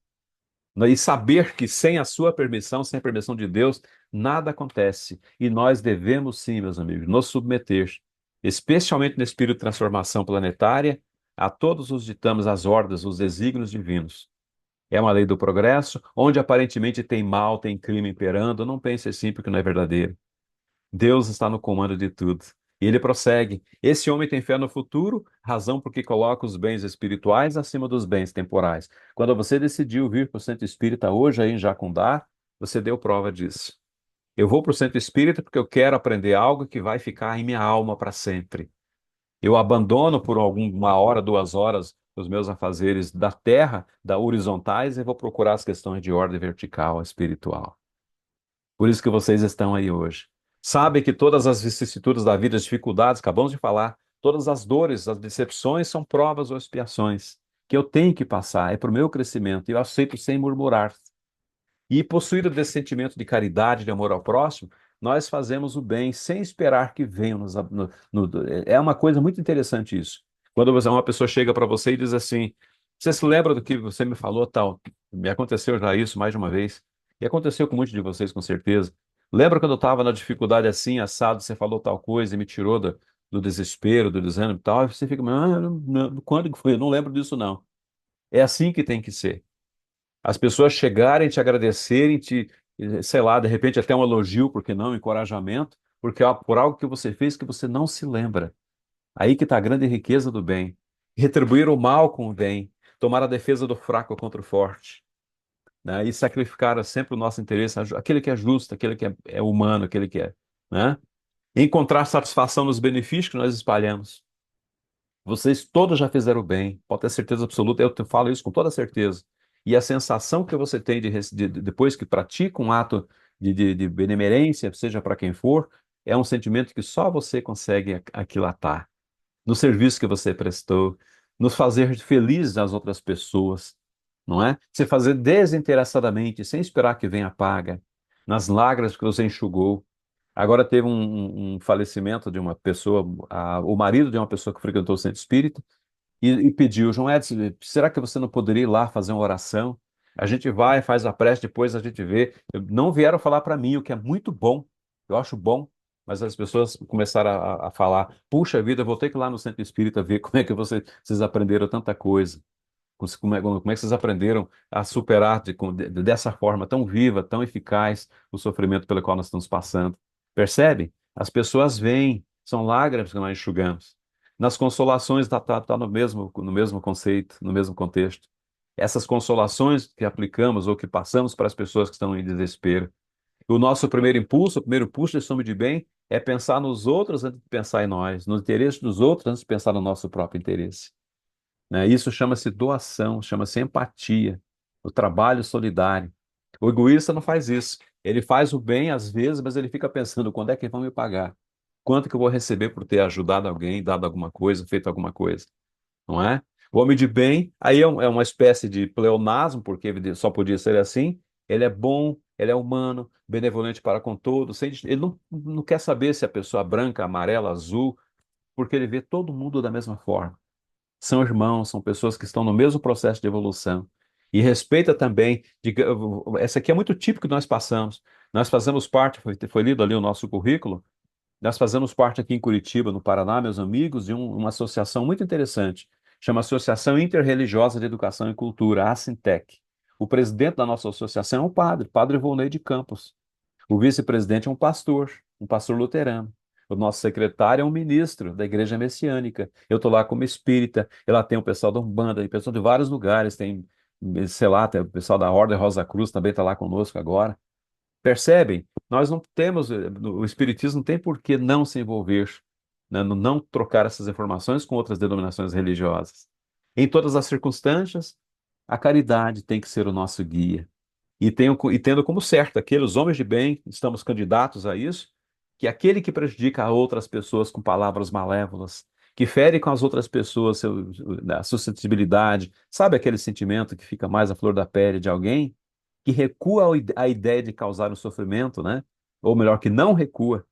E saber que sem a sua permissão, sem a permissão de Deus, nada acontece. E nós devemos sim, meus amigos, nos submeter, especialmente no espírito de transformação planetária, a todos os ditames, as ordens, os desígnios divinos. É uma lei do progresso, onde aparentemente tem mal, tem crime imperando. Não pense assim, porque não é verdadeiro. Deus está no comando de tudo. E ele prossegue. Esse homem tem fé no futuro, razão porque coloca os bens espirituais acima dos bens temporais. Quando você decidiu vir para o Centro Espírita hoje aí em Jacundá, você deu prova disso. Eu vou para o Centro Espírita porque eu quero aprender algo que vai ficar em minha alma para sempre. Eu abandono por alguma hora, 2 horas, os meus afazeres da terra, da horizontais, e vou procurar as questões de ordem vertical, espiritual. Por isso que vocês estão aí hoje. Sabem que todas as vicissitudes da vida, as dificuldades, acabamos de falar, todas as dores, as decepções são provas ou expiações que eu tenho que passar, é para o meu crescimento, e eu aceito sem murmurar. E possuído desse sentimento de caridade, de amor ao próximo, nós fazemos o bem sem esperar que venham é uma coisa muito interessante isso. Quando uma pessoa chega para você e diz assim: você se lembra do que você me falou, tal? Me aconteceu já isso mais de uma vez. E aconteceu com muitos de vocês, com certeza. Lembra quando eu estava na dificuldade assim, assado, você falou tal coisa e me tirou do desespero, do desânimo e tal? E você fica: quando que foi? Eu não lembro disso, não. É assim que tem que ser. As pessoas chegarem, te agradecerem, sei lá, de repente até um elogio, por que não, um encorajamento, porque por algo que você fez que você não se lembra. Aí que está a grande riqueza do bem. Retribuir o mal com o bem, tomar a defesa do fraco contra o forte, né? E sacrificar sempre o nosso interesse, aquele que é justo, aquele que é humano, aquele que é, né? E encontrar satisfação nos benefícios que nós espalhamos. Vocês todos já fizeram bem, pode ter certeza absoluta, eu te falo isso com toda certeza. E a sensação que você tem depois que pratica um ato de benemerência, seja para quem for, é um sentimento que só você consegue aquilatar. No serviço que você prestou, nos fazer felizes das outras pessoas, não é? Você fazer desinteressadamente, sem esperar que venha a paga, nas lágrimas que você enxugou. Agora teve um falecimento de uma pessoa, o marido de uma pessoa que frequentou o centro espírita, e pediu: João Edson, será que você não poderia ir lá fazer uma oração? A gente vai, faz a prece, depois a gente vê. Não vieram falar para mim, o que é muito bom, eu acho bom, mas as pessoas começaram a falar: puxa vida, eu vou ter que ir lá no centro espírita ver como é que vocês aprenderam tanta coisa. Como é que vocês aprenderam a superar dessa forma tão viva, tão eficaz, o sofrimento pelo qual nós estamos passando? Percebe? As pessoas veem, são lágrimas que nós enxugamos. Nas consolações está no mesmo conceito, no mesmo contexto. Essas consolações que aplicamos ou que passamos para as pessoas que estão em desespero. O nosso primeiro impulso, o primeiro impulso desse homem de bem, é pensar nos outros antes de pensar em nós, no interesse dos outros antes de pensar no nosso próprio interesse, né? Isso chama-se doação, chama-se empatia, o trabalho solidário. O egoísta não faz isso. Ele faz o bem às vezes, mas ele fica pensando: quando é que vão me pagar? Quanto que eu vou receber por ter ajudado alguém, dado alguma coisa, feito alguma coisa? Não é? O homem de bem, aí é uma espécie de pleonasmo, porque ele só podia ser assim. Ele é bom, ele é humano, benevolente para com todos. Ele não quer saber se a pessoa é branca, amarela, azul, porque ele vê todo mundo da mesma forma. São irmãos, são pessoas que estão no mesmo processo de evolução. E respeita também, essa aqui é muito típico que nós passamos. Nós fazemos parte, foi lido ali o nosso currículo, nós fazemos parte aqui em Curitiba, no Paraná, meus amigos, de uma associação muito interessante, chama Associação Interreligiosa de Educação e Cultura, a Assintec. O presidente da nossa associação é o padre Volney de Campos. O vice-presidente é um pastor luterano. O nosso secretário é um ministro da Igreja Messiânica. Eu estou lá como espírita. E lá tem o pessoal da Umbanda, tem pessoal de vários lugares. Tem, sei lá, tem o pessoal da Ordem Rosa Cruz também está lá conosco agora. Percebem? Nós não temos, o Espiritismo não tem por que não se envolver, né, não trocar essas informações com outras denominações religiosas. Em todas as circunstâncias, a caridade tem que ser o nosso guia. E tendo como certo, aqueles homens de bem, estamos candidatos a isso, que aquele que prejudica a outras pessoas com palavras malévolas, que fere com as outras pessoas a suscetibilidade, sabe aquele sentimento que fica mais à flor da pele de alguém, que recua a ideia de causar o sofrimento, né? Ou melhor, que não recua,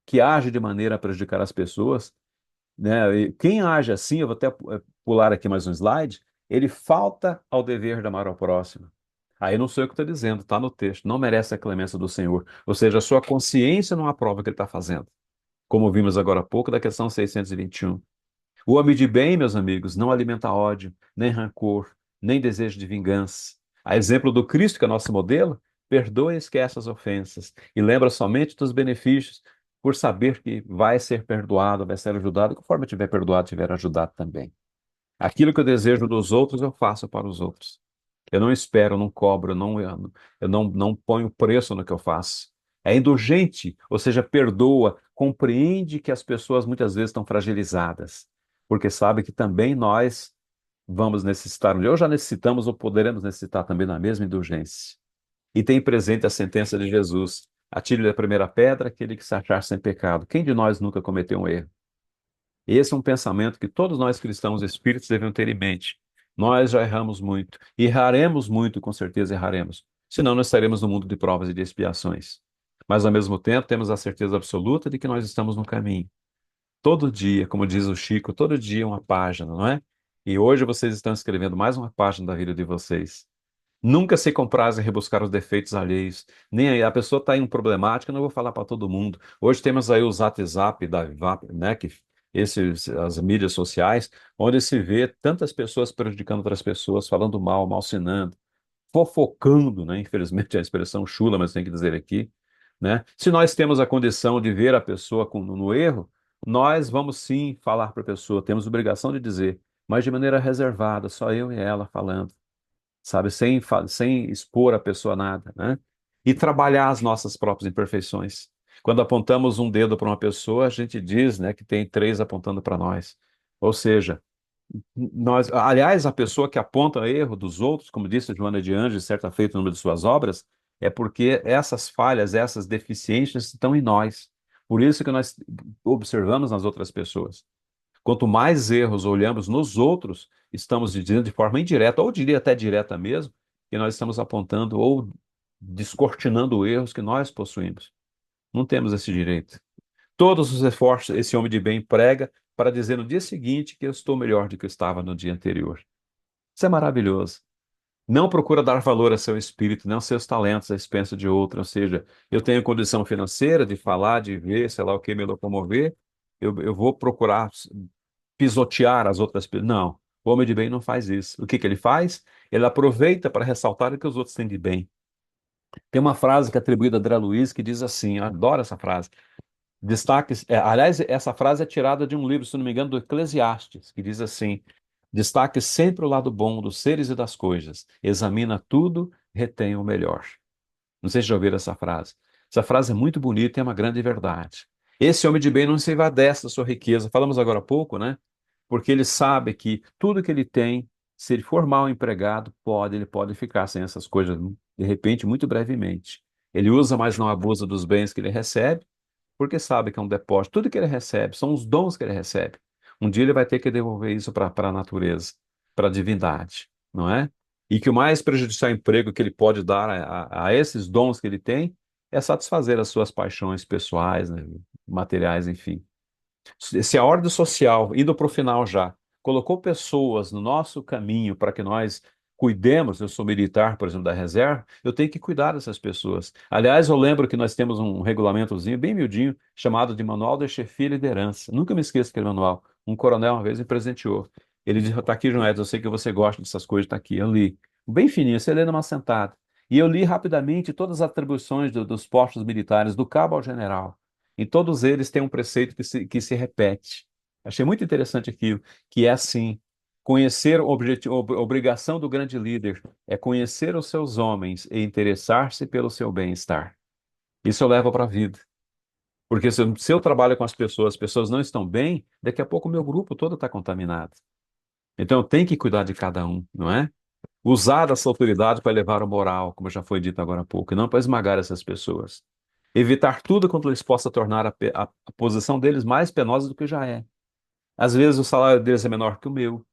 que age de maneira a prejudicar as pessoas, né? E quem age assim, eu vou até pular aqui mais um slide, ele falta ao dever de amar ao próximo. Aí não sou eu que estou dizendo, está no texto, não merece a clemência do Senhor. Ou seja, a sua consciência não aprova o que ele está fazendo. Como vimos agora há pouco da questão 621. O homem de bem, meus amigos, não alimenta ódio, nem rancor, nem desejo de vingança. A exemplo do Cristo, que é nosso modelo, perdoa e esquece as ofensas e lembra somente dos benefícios por saber que vai ser perdoado, vai ser ajudado, conforme tiver perdoado, tiver ajudado também. Aquilo que eu desejo dos outros, eu faço para os outros. Eu não espero, eu não cobro, eu não ponho preço no que eu faço. É indulgente, ou seja, perdoa, compreende que as pessoas muitas vezes estão fragilizadas, porque sabe que também nós vamos necessitar, ou já necessitamos ou poderemos necessitar também na mesma indulgência. E tem presente a sentença de Jesus: atire-lhe a primeira pedra aquele que se achar sem pecado. Quem de nós nunca cometeu um erro? Esse é um pensamento que todos nós cristãos espíritos devemos ter em mente. Nós já erramos muito, e erraremos muito, com certeza erraremos. Senão, nós estaremos no mundo de provas e de expiações. Mas, ao mesmo tempo, temos a certeza absoluta de que nós estamos no caminho. Todo dia, como diz o Chico, todo dia uma página, não é? E hoje vocês estão escrevendo mais uma página da vida de vocês. Nunca se compraz em rebuscar os defeitos alheios. Nem aí, a pessoa está em um problemático, eu não vou falar para todo mundo. Hoje temos aí o WhatsApp da VAP, né, as mídias sociais, onde se vê tantas pessoas prejudicando outras pessoas, falando mal, malsinando, fofocando, né? Infelizmente é a expressão chula, mas tem que dizer aqui, né? Se nós temos a condição de ver a pessoa no erro, nós vamos sim falar para a pessoa, temos obrigação de dizer, mas de maneira reservada, só eu e ela falando, sabe? Sem expor a pessoa a nada, né? E trabalhar as nossas próprias imperfeições. Quando apontamos um dedo para uma pessoa, a gente diz, né, que tem três apontando para nós. Ou seja, aliás, a pessoa que aponta erro dos outros, como disse Joana de Anjos, certa feita no nome de suas obras, é porque essas falhas, essas deficiências estão em nós. Por isso que nós observamos nas outras pessoas. Quanto mais erros olhamos nos outros, estamos dizendo de forma indireta, ou diria até direta mesmo, que nós estamos apontando ou descortinando erros que nós possuímos. Não temos esse direito. Todos os esforços esse homem de bem prega para dizer no dia seguinte que eu estou melhor do que eu estava no dia anterior. Isso é maravilhoso. Não procura dar valor a seu espírito, não seus talentos à expensa de outro. Ou seja, eu tenho condição financeira de falar, de ver, sei lá o que, me locomover, eu vou procurar pisotear as outras pessoas. Não, o homem de bem não faz isso. O que que ele faz? Ele aproveita para ressaltar o que os outros têm de bem. Tem uma frase que é atribuída a André Luiz que diz assim, eu adoro essa frase. Aliás, essa frase é tirada de um livro, se não me engano, do Eclesiastes, que diz assim: destaque sempre o lado bom dos seres e das coisas, examina tudo, retém o melhor. Não sei se já ouviram essa frase. Essa frase é muito bonita e é uma grande verdade. Esse homem de bem não se evadece da sua riqueza. Falamos agora há pouco, né? Porque ele sabe que tudo que ele tem, se ele for mal empregado, ele pode ficar sem essas coisas, de repente, muito brevemente. Ele usa, mas não abusa dos bens que ele recebe, porque sabe que é um depósito. Tudo que ele recebe são os dons que ele recebe. Um dia ele vai ter que devolver isso para a natureza, para a divindade, não é? E que o mais prejudicial emprego que ele pode dar a esses dons que ele tem é satisfazer as suas paixões pessoais, né, materiais, enfim. Se a ordem social, indo para o final já, colocou pessoas no nosso caminho para que nós cuidemos, eu sou militar, por exemplo, da reserva, eu tenho que cuidar dessas pessoas. Aliás, eu lembro que nós temos um regulamentozinho bem miudinho, chamado de Manual de Chefia e Liderança. Nunca me esqueço daquele manual. Um coronel uma vez me presenteou. Ele disse, está aqui, João Edson, eu sei que você gosta dessas coisas, está aqui. Eu li. Bem fininho, você lê numa sentada. E eu li rapidamente todas as atribuições dos postos militares, do cabo ao general. Em todos eles tem um preceito que se repete. Achei muito interessante aquilo, que é assim: conhecer obrigação do grande líder é conhecer os seus homens e interessar-se pelo seu bem-estar. Isso eu levo para a vida. Porque se eu trabalho com as pessoas não estão bem, daqui a pouco o meu grupo todo está contaminado. Então eu tenho que cuidar de cada um, não é? Usar essa autoridade para elevar o moral, como já foi dito agora há pouco, e não para esmagar essas pessoas. Evitar tudo quanto lhes possa tornar a posição deles mais penosa do que já é. Às vezes o salário deles é menor que o meu,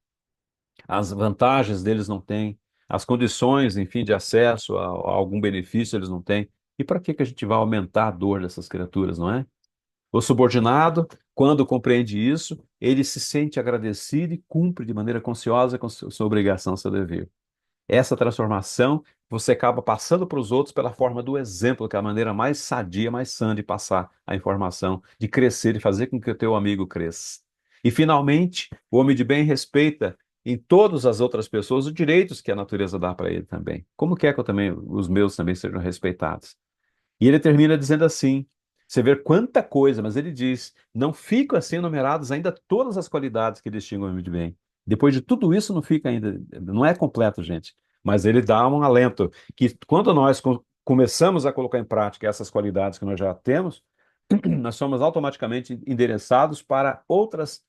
as vantagens deles não têm, as condições, enfim, de acesso a algum benefício eles não têm. E para que que a gente vai aumentar a dor dessas criaturas, não é? O subordinado, quando compreende isso, ele se sente agradecido e cumpre de maneira consciosa com sua obrigação, seu dever. Essa transformação você acaba passando para os outros pela forma do exemplo, que é a maneira mais sadia, mais sã de passar a informação, de crescer, de fazer com que o teu amigo cresça. E, finalmente, o homem de bem respeita em todas as outras pessoas os direitos que a natureza dá para ele também. Como quer que eu também, os meus também sejam respeitados? E ele termina dizendo assim: você vê quanta coisa, mas ele diz: não ficam assim enumeradas ainda todas as qualidades que distinguem o homem de bem. Depois de tudo isso, não fica ainda, não é completo, gente. Mas ele dá um alento que quando nós começamos a colocar em prática essas qualidades que nós já temos, nós somos automaticamente endereçados para outras,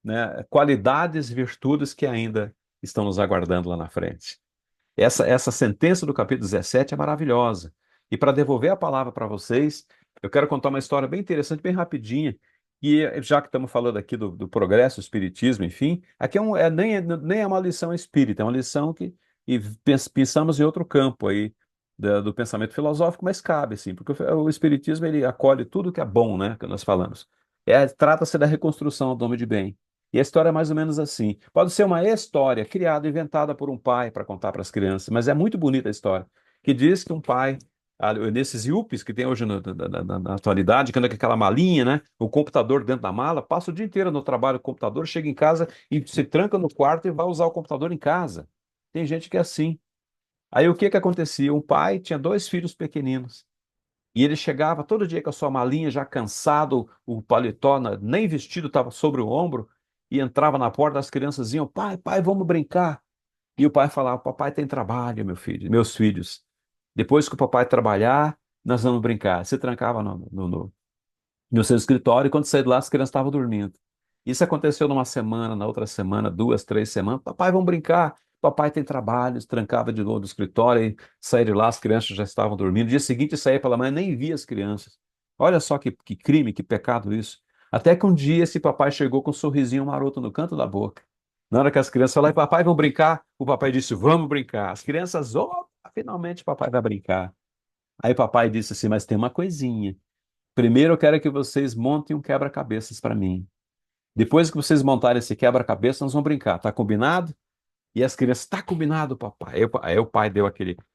né, qualidades e virtudes que ainda estão nos aguardando lá na frente. Essa sentença do capítulo 17 é maravilhosa. E para devolver a palavra para vocês, eu quero contar uma história bem interessante, bem rapidinha. E já que estamos falando aqui do progresso, espiritismo, enfim, aqui nem é uma lição espírita, é uma lição que pensamos em outro campo aí do pensamento filosófico, mas cabe, sim, porque o espiritismo ele acolhe tudo que é bom, né, que nós falamos. Trata-se da reconstrução do homem de bem. E a história é mais ou menos assim. Pode ser uma história criada, inventada por um pai para contar para as crianças, mas é muito bonita a história, que diz que um pai, nesses IUPs que tem hoje na atualidade, que anda com aquela malinha, né? O computador dentro da mala, passa o dia inteiro no trabalho com o computador, chega em casa e se tranca no quarto e vai usar o computador em casa. Tem gente que é assim. Aí o que que acontecia? Um pai tinha dois filhos pequeninos. E ele chegava todo dia com a sua malinha, já cansado, o paletó nem vestido estava sobre o ombro, e entrava na porta, as crianças iam: pai, pai, vamos brincar. E o pai falava: papai tem trabalho, meu filho, meus filhos. Depois que o papai trabalhar, nós vamos brincar. Se trancava no seu escritório, e quando saía de lá, as crianças estavam dormindo. Isso aconteceu numa semana, na outra semana, 2, 3 semanas. Papai, vamos brincar. Papai tem trabalho, trancava de novo do escritório e saía de lá, as crianças já estavam dormindo. No dia seguinte, saía pela manhã, nem via as crianças. Olha só que crime, que pecado isso. Até que um dia esse papai chegou com um sorrisinho maroto no canto da boca. Na hora que as crianças falaram: papai, vamos brincar? O papai disse: vamos brincar. As crianças: opa, finalmente papai vai brincar. Aí papai disse assim: mas tem uma coisinha. Primeiro eu quero que vocês montem um quebra-cabeças para mim. Depois que vocês montarem esse quebra-cabeça, nós vamos brincar. Tá combinado? E as crianças, tá combinado, papai. Aí o pai deu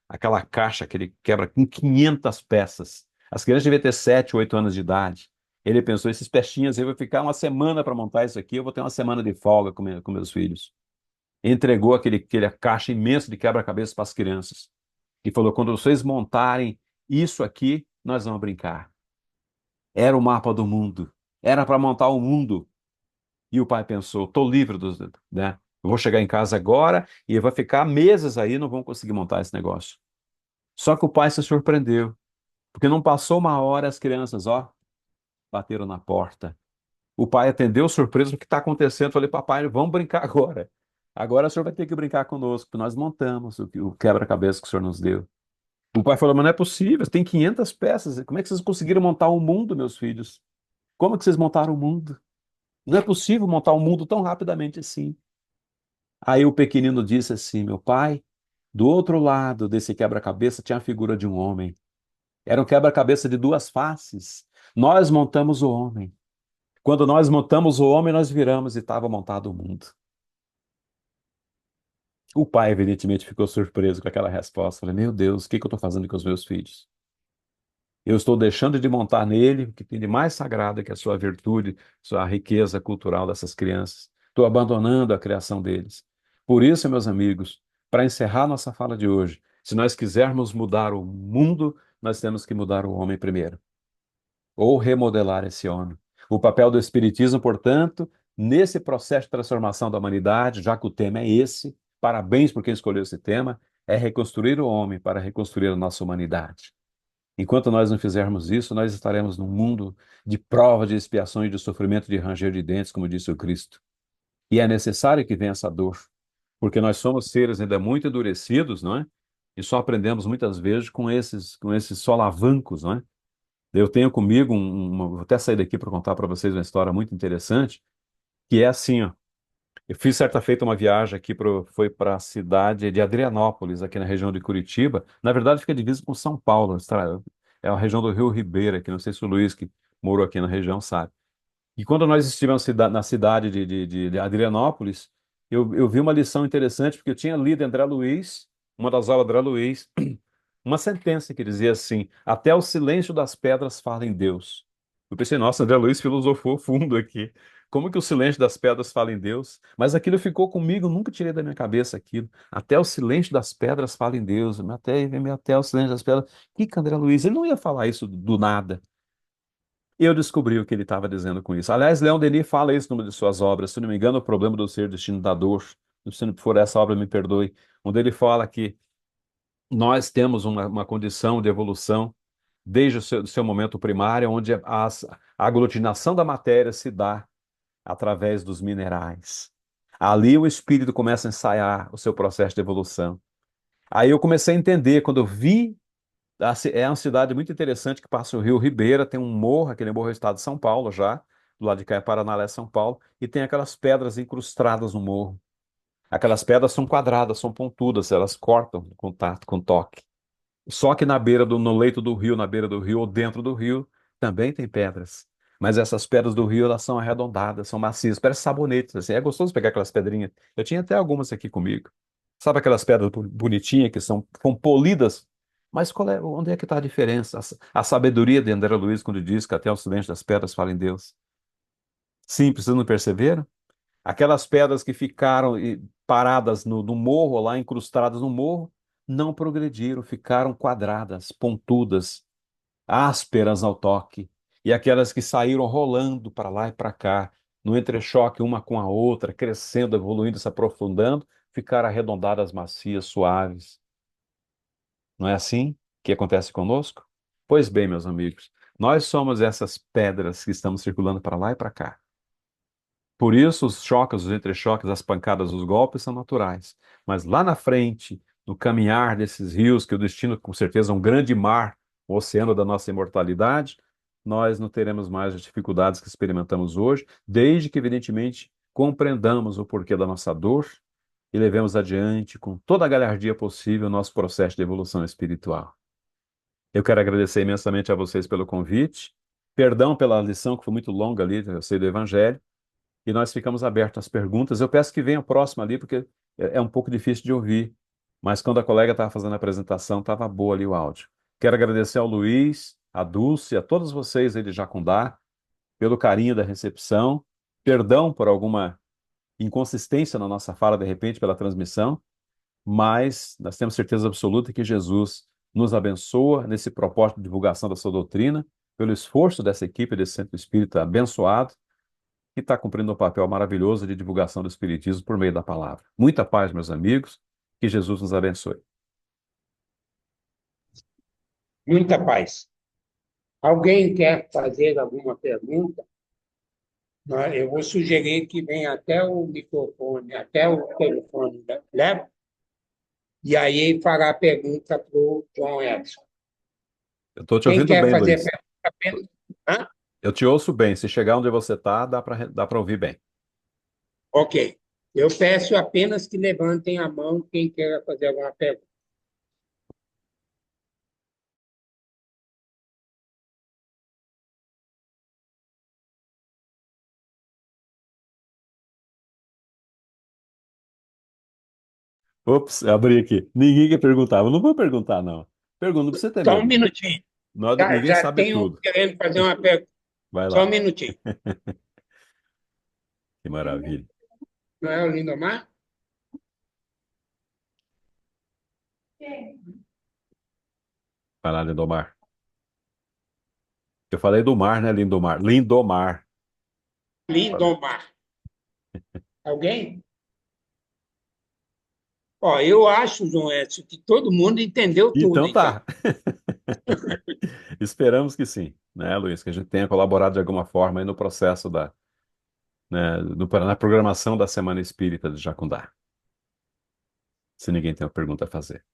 aquela caixa que ele quebra com 500 peças. As crianças deviam ter 7, 8 anos de idade. Ele pensou, esses peixinhos, eu vou ficar uma semana para montar isso aqui, eu vou ter uma semana de folga com meus filhos. Entregou aquele caixa imenso de quebra-cabeça para as crianças. E falou, quando vocês montarem isso aqui, nós vamos brincar. Era o mapa do mundo. Era para montar o mundo. E o pai pensou, estou livre dos, né? Eu vou chegar em casa agora e vai ficar meses aí, não vão conseguir montar esse negócio. Só que o pai se surpreendeu, porque não passou uma hora as crianças, ó, bateram na porta. O pai atendeu surpreso o que está acontecendo. Falei, papai, vamos brincar agora. Agora o senhor vai ter que brincar conosco, porque nós montamos o quebra-cabeça que o senhor nos deu. O pai falou, mas não é possível, tem 500 peças. Como é que vocês conseguiram montar o mundo, meus filhos? Como é que vocês montaram o mundo? Não é possível montar um mundo tão rapidamente assim. Aí o pequenino disse assim: meu pai, do outro lado desse quebra-cabeça tinha a figura de um homem. Era um quebra-cabeça de duas faces. Nós montamos o homem. Quando nós montamos o homem, nós viramos e estava montado o mundo. O pai, evidentemente, ficou surpreso com aquela resposta. Falei: meu Deus, o que que eu estou fazendo com os meus filhos? Eu estou deixando de montar nele o que tem de mais sagrado, que é a sua virtude, sua riqueza cultural dessas crianças. Estou abandonando a criação deles. Por isso, meus amigos, para encerrar nossa fala de hoje, se nós quisermos mudar o mundo, nós temos que mudar o homem primeiro, ou remodelar esse homem. O papel do Espiritismo, portanto, nesse processo de transformação da humanidade, já que o tema é esse, parabéns por quem escolheu esse tema, é reconstruir o homem para reconstruir a nossa humanidade. Enquanto nós não fizermos isso, nós estaremos num mundo de prova, de expiação e de sofrimento, de ranger de dentes, como disse o Cristo. E é necessário que venha essa dor, porque nós somos seres ainda muito endurecidos, não é? E só aprendemos muitas vezes com esses solavancos, não é? Eu tenho comigo vou até sair daqui para contar para vocês uma história muito interessante, que é assim, ó. Eu fiz certa feita uma viagem aqui foi para a cidade de Adrianópolis, aqui na região de Curitiba. Na verdade, fica divisa com São Paulo. É a região do Rio Ribeira, que não sei se o Luiz, que morou aqui na região, sabe. E quando nós estivemos na cidade de Adrianópolis, eu vi uma lição interessante, porque eu tinha lido em André Luiz, uma das aulas de André Luiz, uma sentença que dizia assim: até o silêncio das pedras fala em Deus. Eu pensei, nossa, André Luiz filosofou fundo aqui. Como que o silêncio das pedras fala em Deus? Mas aquilo ficou comigo, nunca tirei da minha cabeça aquilo. Até o silêncio das pedras fala em Deus. Até o silêncio das pedras. Que André Luiz? Ele não ia falar isso do nada. E eu descobri o que ele estava dizendo com isso. Aliás, Leon Denis fala isso numa de suas obras. Se não me engano, O Problema do Ser, Destino da Dor. Se não for essa obra, me perdoe. Onde ele fala que nós temos uma condição de evolução desde o seu momento primário, onde a aglutinação da matéria se dá através dos minerais. Ali o espírito começa a ensaiar o seu processo de evolução. Aí eu comecei a entender, quando eu vi, é uma cidade muito interessante que passa o Rio Ribeira, tem um morro, aquele morro é o estado de São Paulo já, do lado de cá é Paraná, lá é São Paulo, e tem aquelas pedras incrustadas no morro. Aquelas pedras são quadradas, são pontudas, elas cortam com tato, com toque. Só que no leito do rio, na beira do rio ou dentro do rio, também tem pedras. Mas essas pedras do rio, elas são arredondadas, são macias, parecem sabonetes, assim. É gostoso pegar aquelas pedrinhas. Eu tinha até algumas aqui comigo. Sabe aquelas pedras bonitinhas que são polidas? Mas onde é que está a diferença? A sabedoria de André Luiz, quando diz que até o silêncio das pedras fala em Deus. Sim, vocês não perceberam? Aquelas pedras que ficaram paradas no morro, lá incrustadas no morro, não progrediram, ficaram quadradas, pontudas, ásperas ao toque. E aquelas que saíram rolando para lá e para cá, no entrechoque uma com a outra, crescendo, evoluindo, se aprofundando, ficaram arredondadas, macias, suaves. Não é assim que acontece conosco? Pois bem, meus amigos, nós somos essas pedras que estamos circulando para lá e para cá. Por isso, os choques, os entrechoques, as pancadas, os golpes são naturais. Mas lá na frente, no caminhar desses rios, que o destino, com certeza, é um grande mar, o oceano da nossa imortalidade, nós não teremos mais as dificuldades que experimentamos hoje, desde que, evidentemente, compreendamos o porquê da nossa dor e levemos adiante, com toda a galhardia possível, o nosso processo de evolução espiritual. Eu quero agradecer imensamente a vocês pelo convite. Perdão pela lição que foi muito longa ali, eu sei do Evangelho. E nós ficamos abertos às perguntas. Eu peço que venha o próximo ali, porque é um pouco difícil de ouvir, mas quando a colega estava fazendo a apresentação, estava boa ali o áudio. Quero agradecer ao Luiz, a Dulce, a todos vocês aí de Jacundá, pelo carinho da recepção. Perdão por alguma inconsistência na nossa fala, de repente, pela transmissão, mas nós temos certeza absoluta que Jesus nos abençoa nesse propósito de divulgação da sua doutrina, pelo esforço dessa equipe, desse centro espírita abençoado, que está cumprindo um papel maravilhoso de divulgação do Espiritismo por meio da palavra. Muita paz, meus amigos, que Jesus nos abençoe. Muita paz. Alguém quer fazer alguma pergunta? Eu vou sugerir que venha até o microfone, até o telefone, leva, e aí fará a pergunta para o João Edson. Eu estou te Quem ouvindo quer bem, fazer Luiz. pergunta apenas... Hã? Eu te ouço bem. Se chegar onde você está, dá para ouvir bem. Ok. Eu peço apenas que levantem a mão quem queira fazer alguma pergunta. Ops, eu abri aqui. Ninguém quer perguntar. Eu não vou perguntar, não. Pergunta, não precisa ter Só um medo, não. minutinho. Ninguém Já sabe tem um tudo. querendo fazer uma pergunta. Vai Só um lá. minutinho. Que maravilha. Não é o Lindomar? Vai lá, Lindomar. Eu falei do mar, né, Lindomar? Lindomar. Lindomar. Alguém? Ó, eu acho, João Edson, que todo mundo entendeu tudo, Então então. tá. Esperamos que sim, né, Luiz? Que a gente tenha colaborado de alguma forma aí no processo na programação da Semana Espírita de Jacundá. Se ninguém tem uma pergunta a fazer.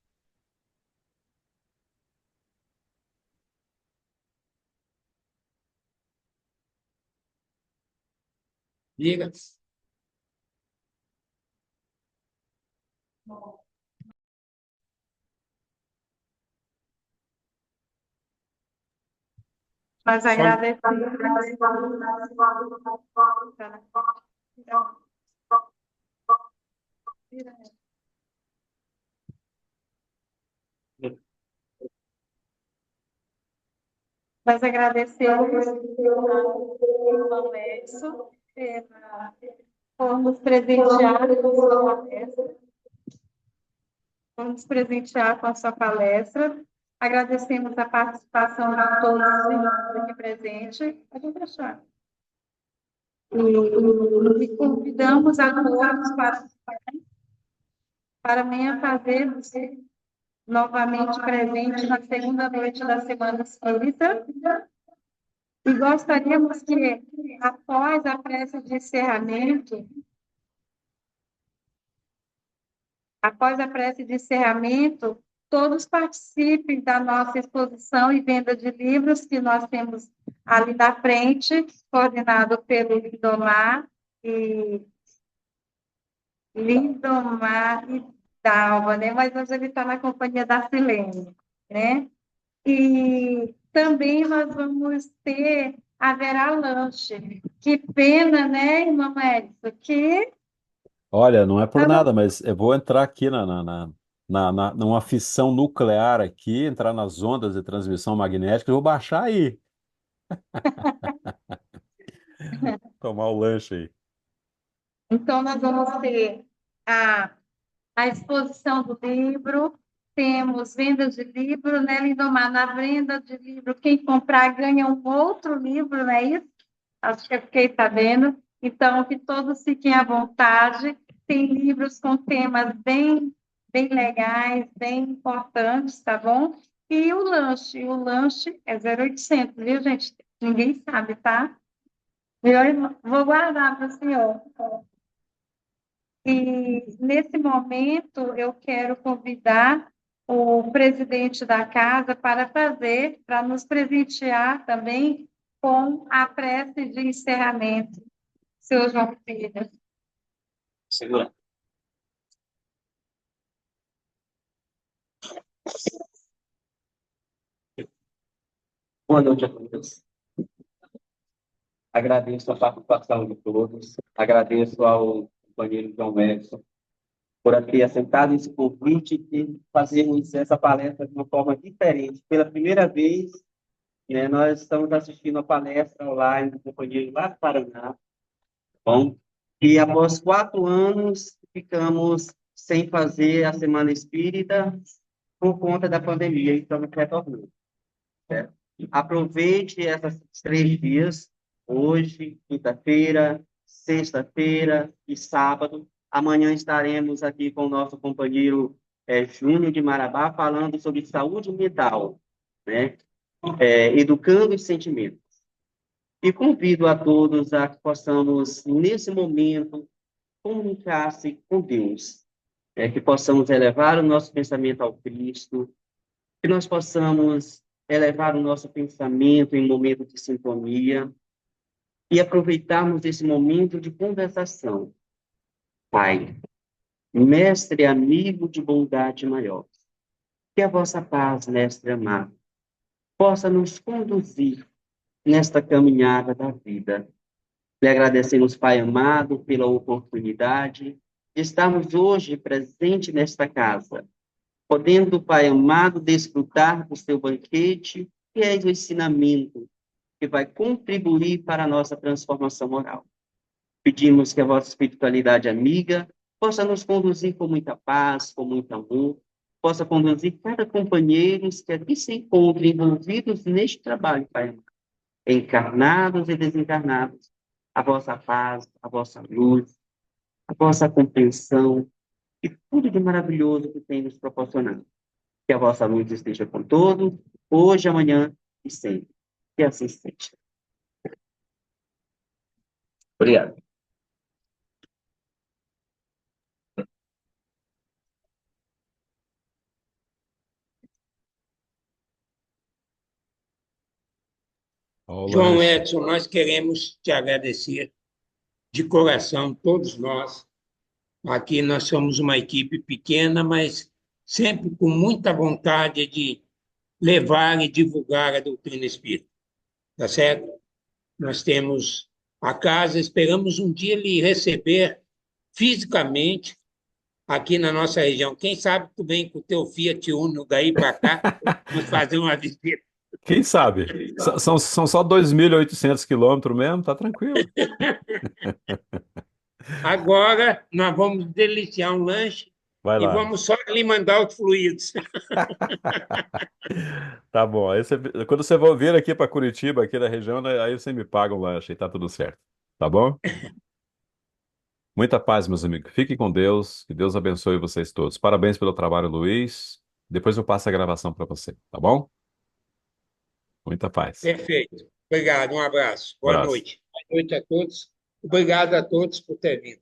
Diga. Nós Só, agradecemos. Nós agradecemos ao irmão Edson por nos presentear com sua palestra. Por nos presentear com a sua palestra. Agradecemos a participação de todos os irmãos aqui presentes. Pode deixar. E convidamos a todos para amanhã fazermos novamente presente na segunda noite da Semana Espírita. E gostaríamos que, após a prece de encerramento, todos participem da nossa exposição e venda de livros que nós temos ali na frente, coordenado pelo Lindomar e Dalva, né? Mas hoje ele está na companhia da Silene, né? E também nós vamos haverá lanche. Que pena, né, irmã Edson? Que Olha, não é por nada, mas eu vou entrar aqui numa fissão nuclear aqui, entrar nas ondas de transmissão magnética, eu vou baixar aí, tomar o lanche aí. Então, nós vamos ter a exposição do livro, temos vendas de livro, né, Lindomar? Na venda de livro, quem comprar ganha um outro livro, não é isso? Acho que eu fiquei sabendo. Então, que todos fiquem à vontade. Tem livros com temas bem legais, bem importantes, tá bom? E o lanche é 0800, viu, gente? Ninguém sabe, tá? Eu vou guardar para o senhor. E, nesse momento, eu quero convidar o presidente da casa para nos presentear também com a prece de encerramento. Seu João Filho. Segura. Boa noite a todos. Agradeço a participação de todos. Agradeço ao companheiro João Edson por ter aceitado esse convite de fazermos essa palestra de uma forma diferente. Pela primeira vez, né, nós estamos assistindo a palestra online do companheiro lá do Paraná, bom? E após 4 anos, ficamos sem fazer a Semana Espírita por conta da pandemia, e estamos retornando, certo? Aproveite esses 3 dias, hoje, quinta-feira, sexta-feira e sábado. Amanhã estaremos aqui com o nosso companheiro Júnior de Marabá, falando sobre saúde mental, né? Educando os sentimentos. E convido a todos a que possamos, nesse momento, comunicar-se com Deus, que possamos elevar o nosso pensamento ao Cristo, que nós possamos elevar o nosso pensamento em momento de sintonia e aproveitarmos esse momento de conversação. Pai, mestre amigo de bondade maior, que a vossa paz, mestre amado, possa nos conduzir nesta caminhada da vida. Lhe agradecemos, Pai amado, pela oportunidade de estarmos hoje presentes nesta casa, podendo, Pai amado, desfrutar do seu banquete, que é o ensinamento que vai contribuir para a nossa transformação moral. Pedimos que a vossa espiritualidade amiga possa nos conduzir com muita paz, com muito amor, possa conduzir cada companheiro que aqui se encontra envolvidos neste trabalho, Pai amado, encarnados e desencarnados, a vossa paz, a vossa luz, a vossa compreensão e tudo de maravilhoso que tem nos proporcionado. Que a vossa luz esteja com todos, hoje, amanhã e sempre. Que assim seja. Obrigado. Ó, o João lanche. Edson, nós queremos te agradecer de coração, todos nós. Aqui nós somos uma equipe pequena, mas sempre com muita vontade de levar e divulgar a doutrina espírita, tá certo? Nós temos a casa, esperamos um dia lhe receber fisicamente aqui na nossa região. Quem sabe tu vem com o teu Fiat Uno daí para cá, nos fazer uma visita. Quem sabe? São só 2.800 quilômetros mesmo, tá tranquilo. Agora nós vamos deliciar um lanche Vai e lá. vamos só lhe mandar os fluidos. Tá bom. Quando você for vir aqui para Curitiba, aqui da região, né, aí você me paga um lanche e tá tudo certo. Tá bom? Muita paz, meus amigos. Fiquem com Deus. Que Deus abençoe vocês todos. Parabéns pelo trabalho, Luiz. Depois eu passo a gravação para você, tá bom? Muita paz. Perfeito. Obrigado, um abraço. Boa Abraço. noite. Boa noite a todos. Obrigado a todos por ter vindo.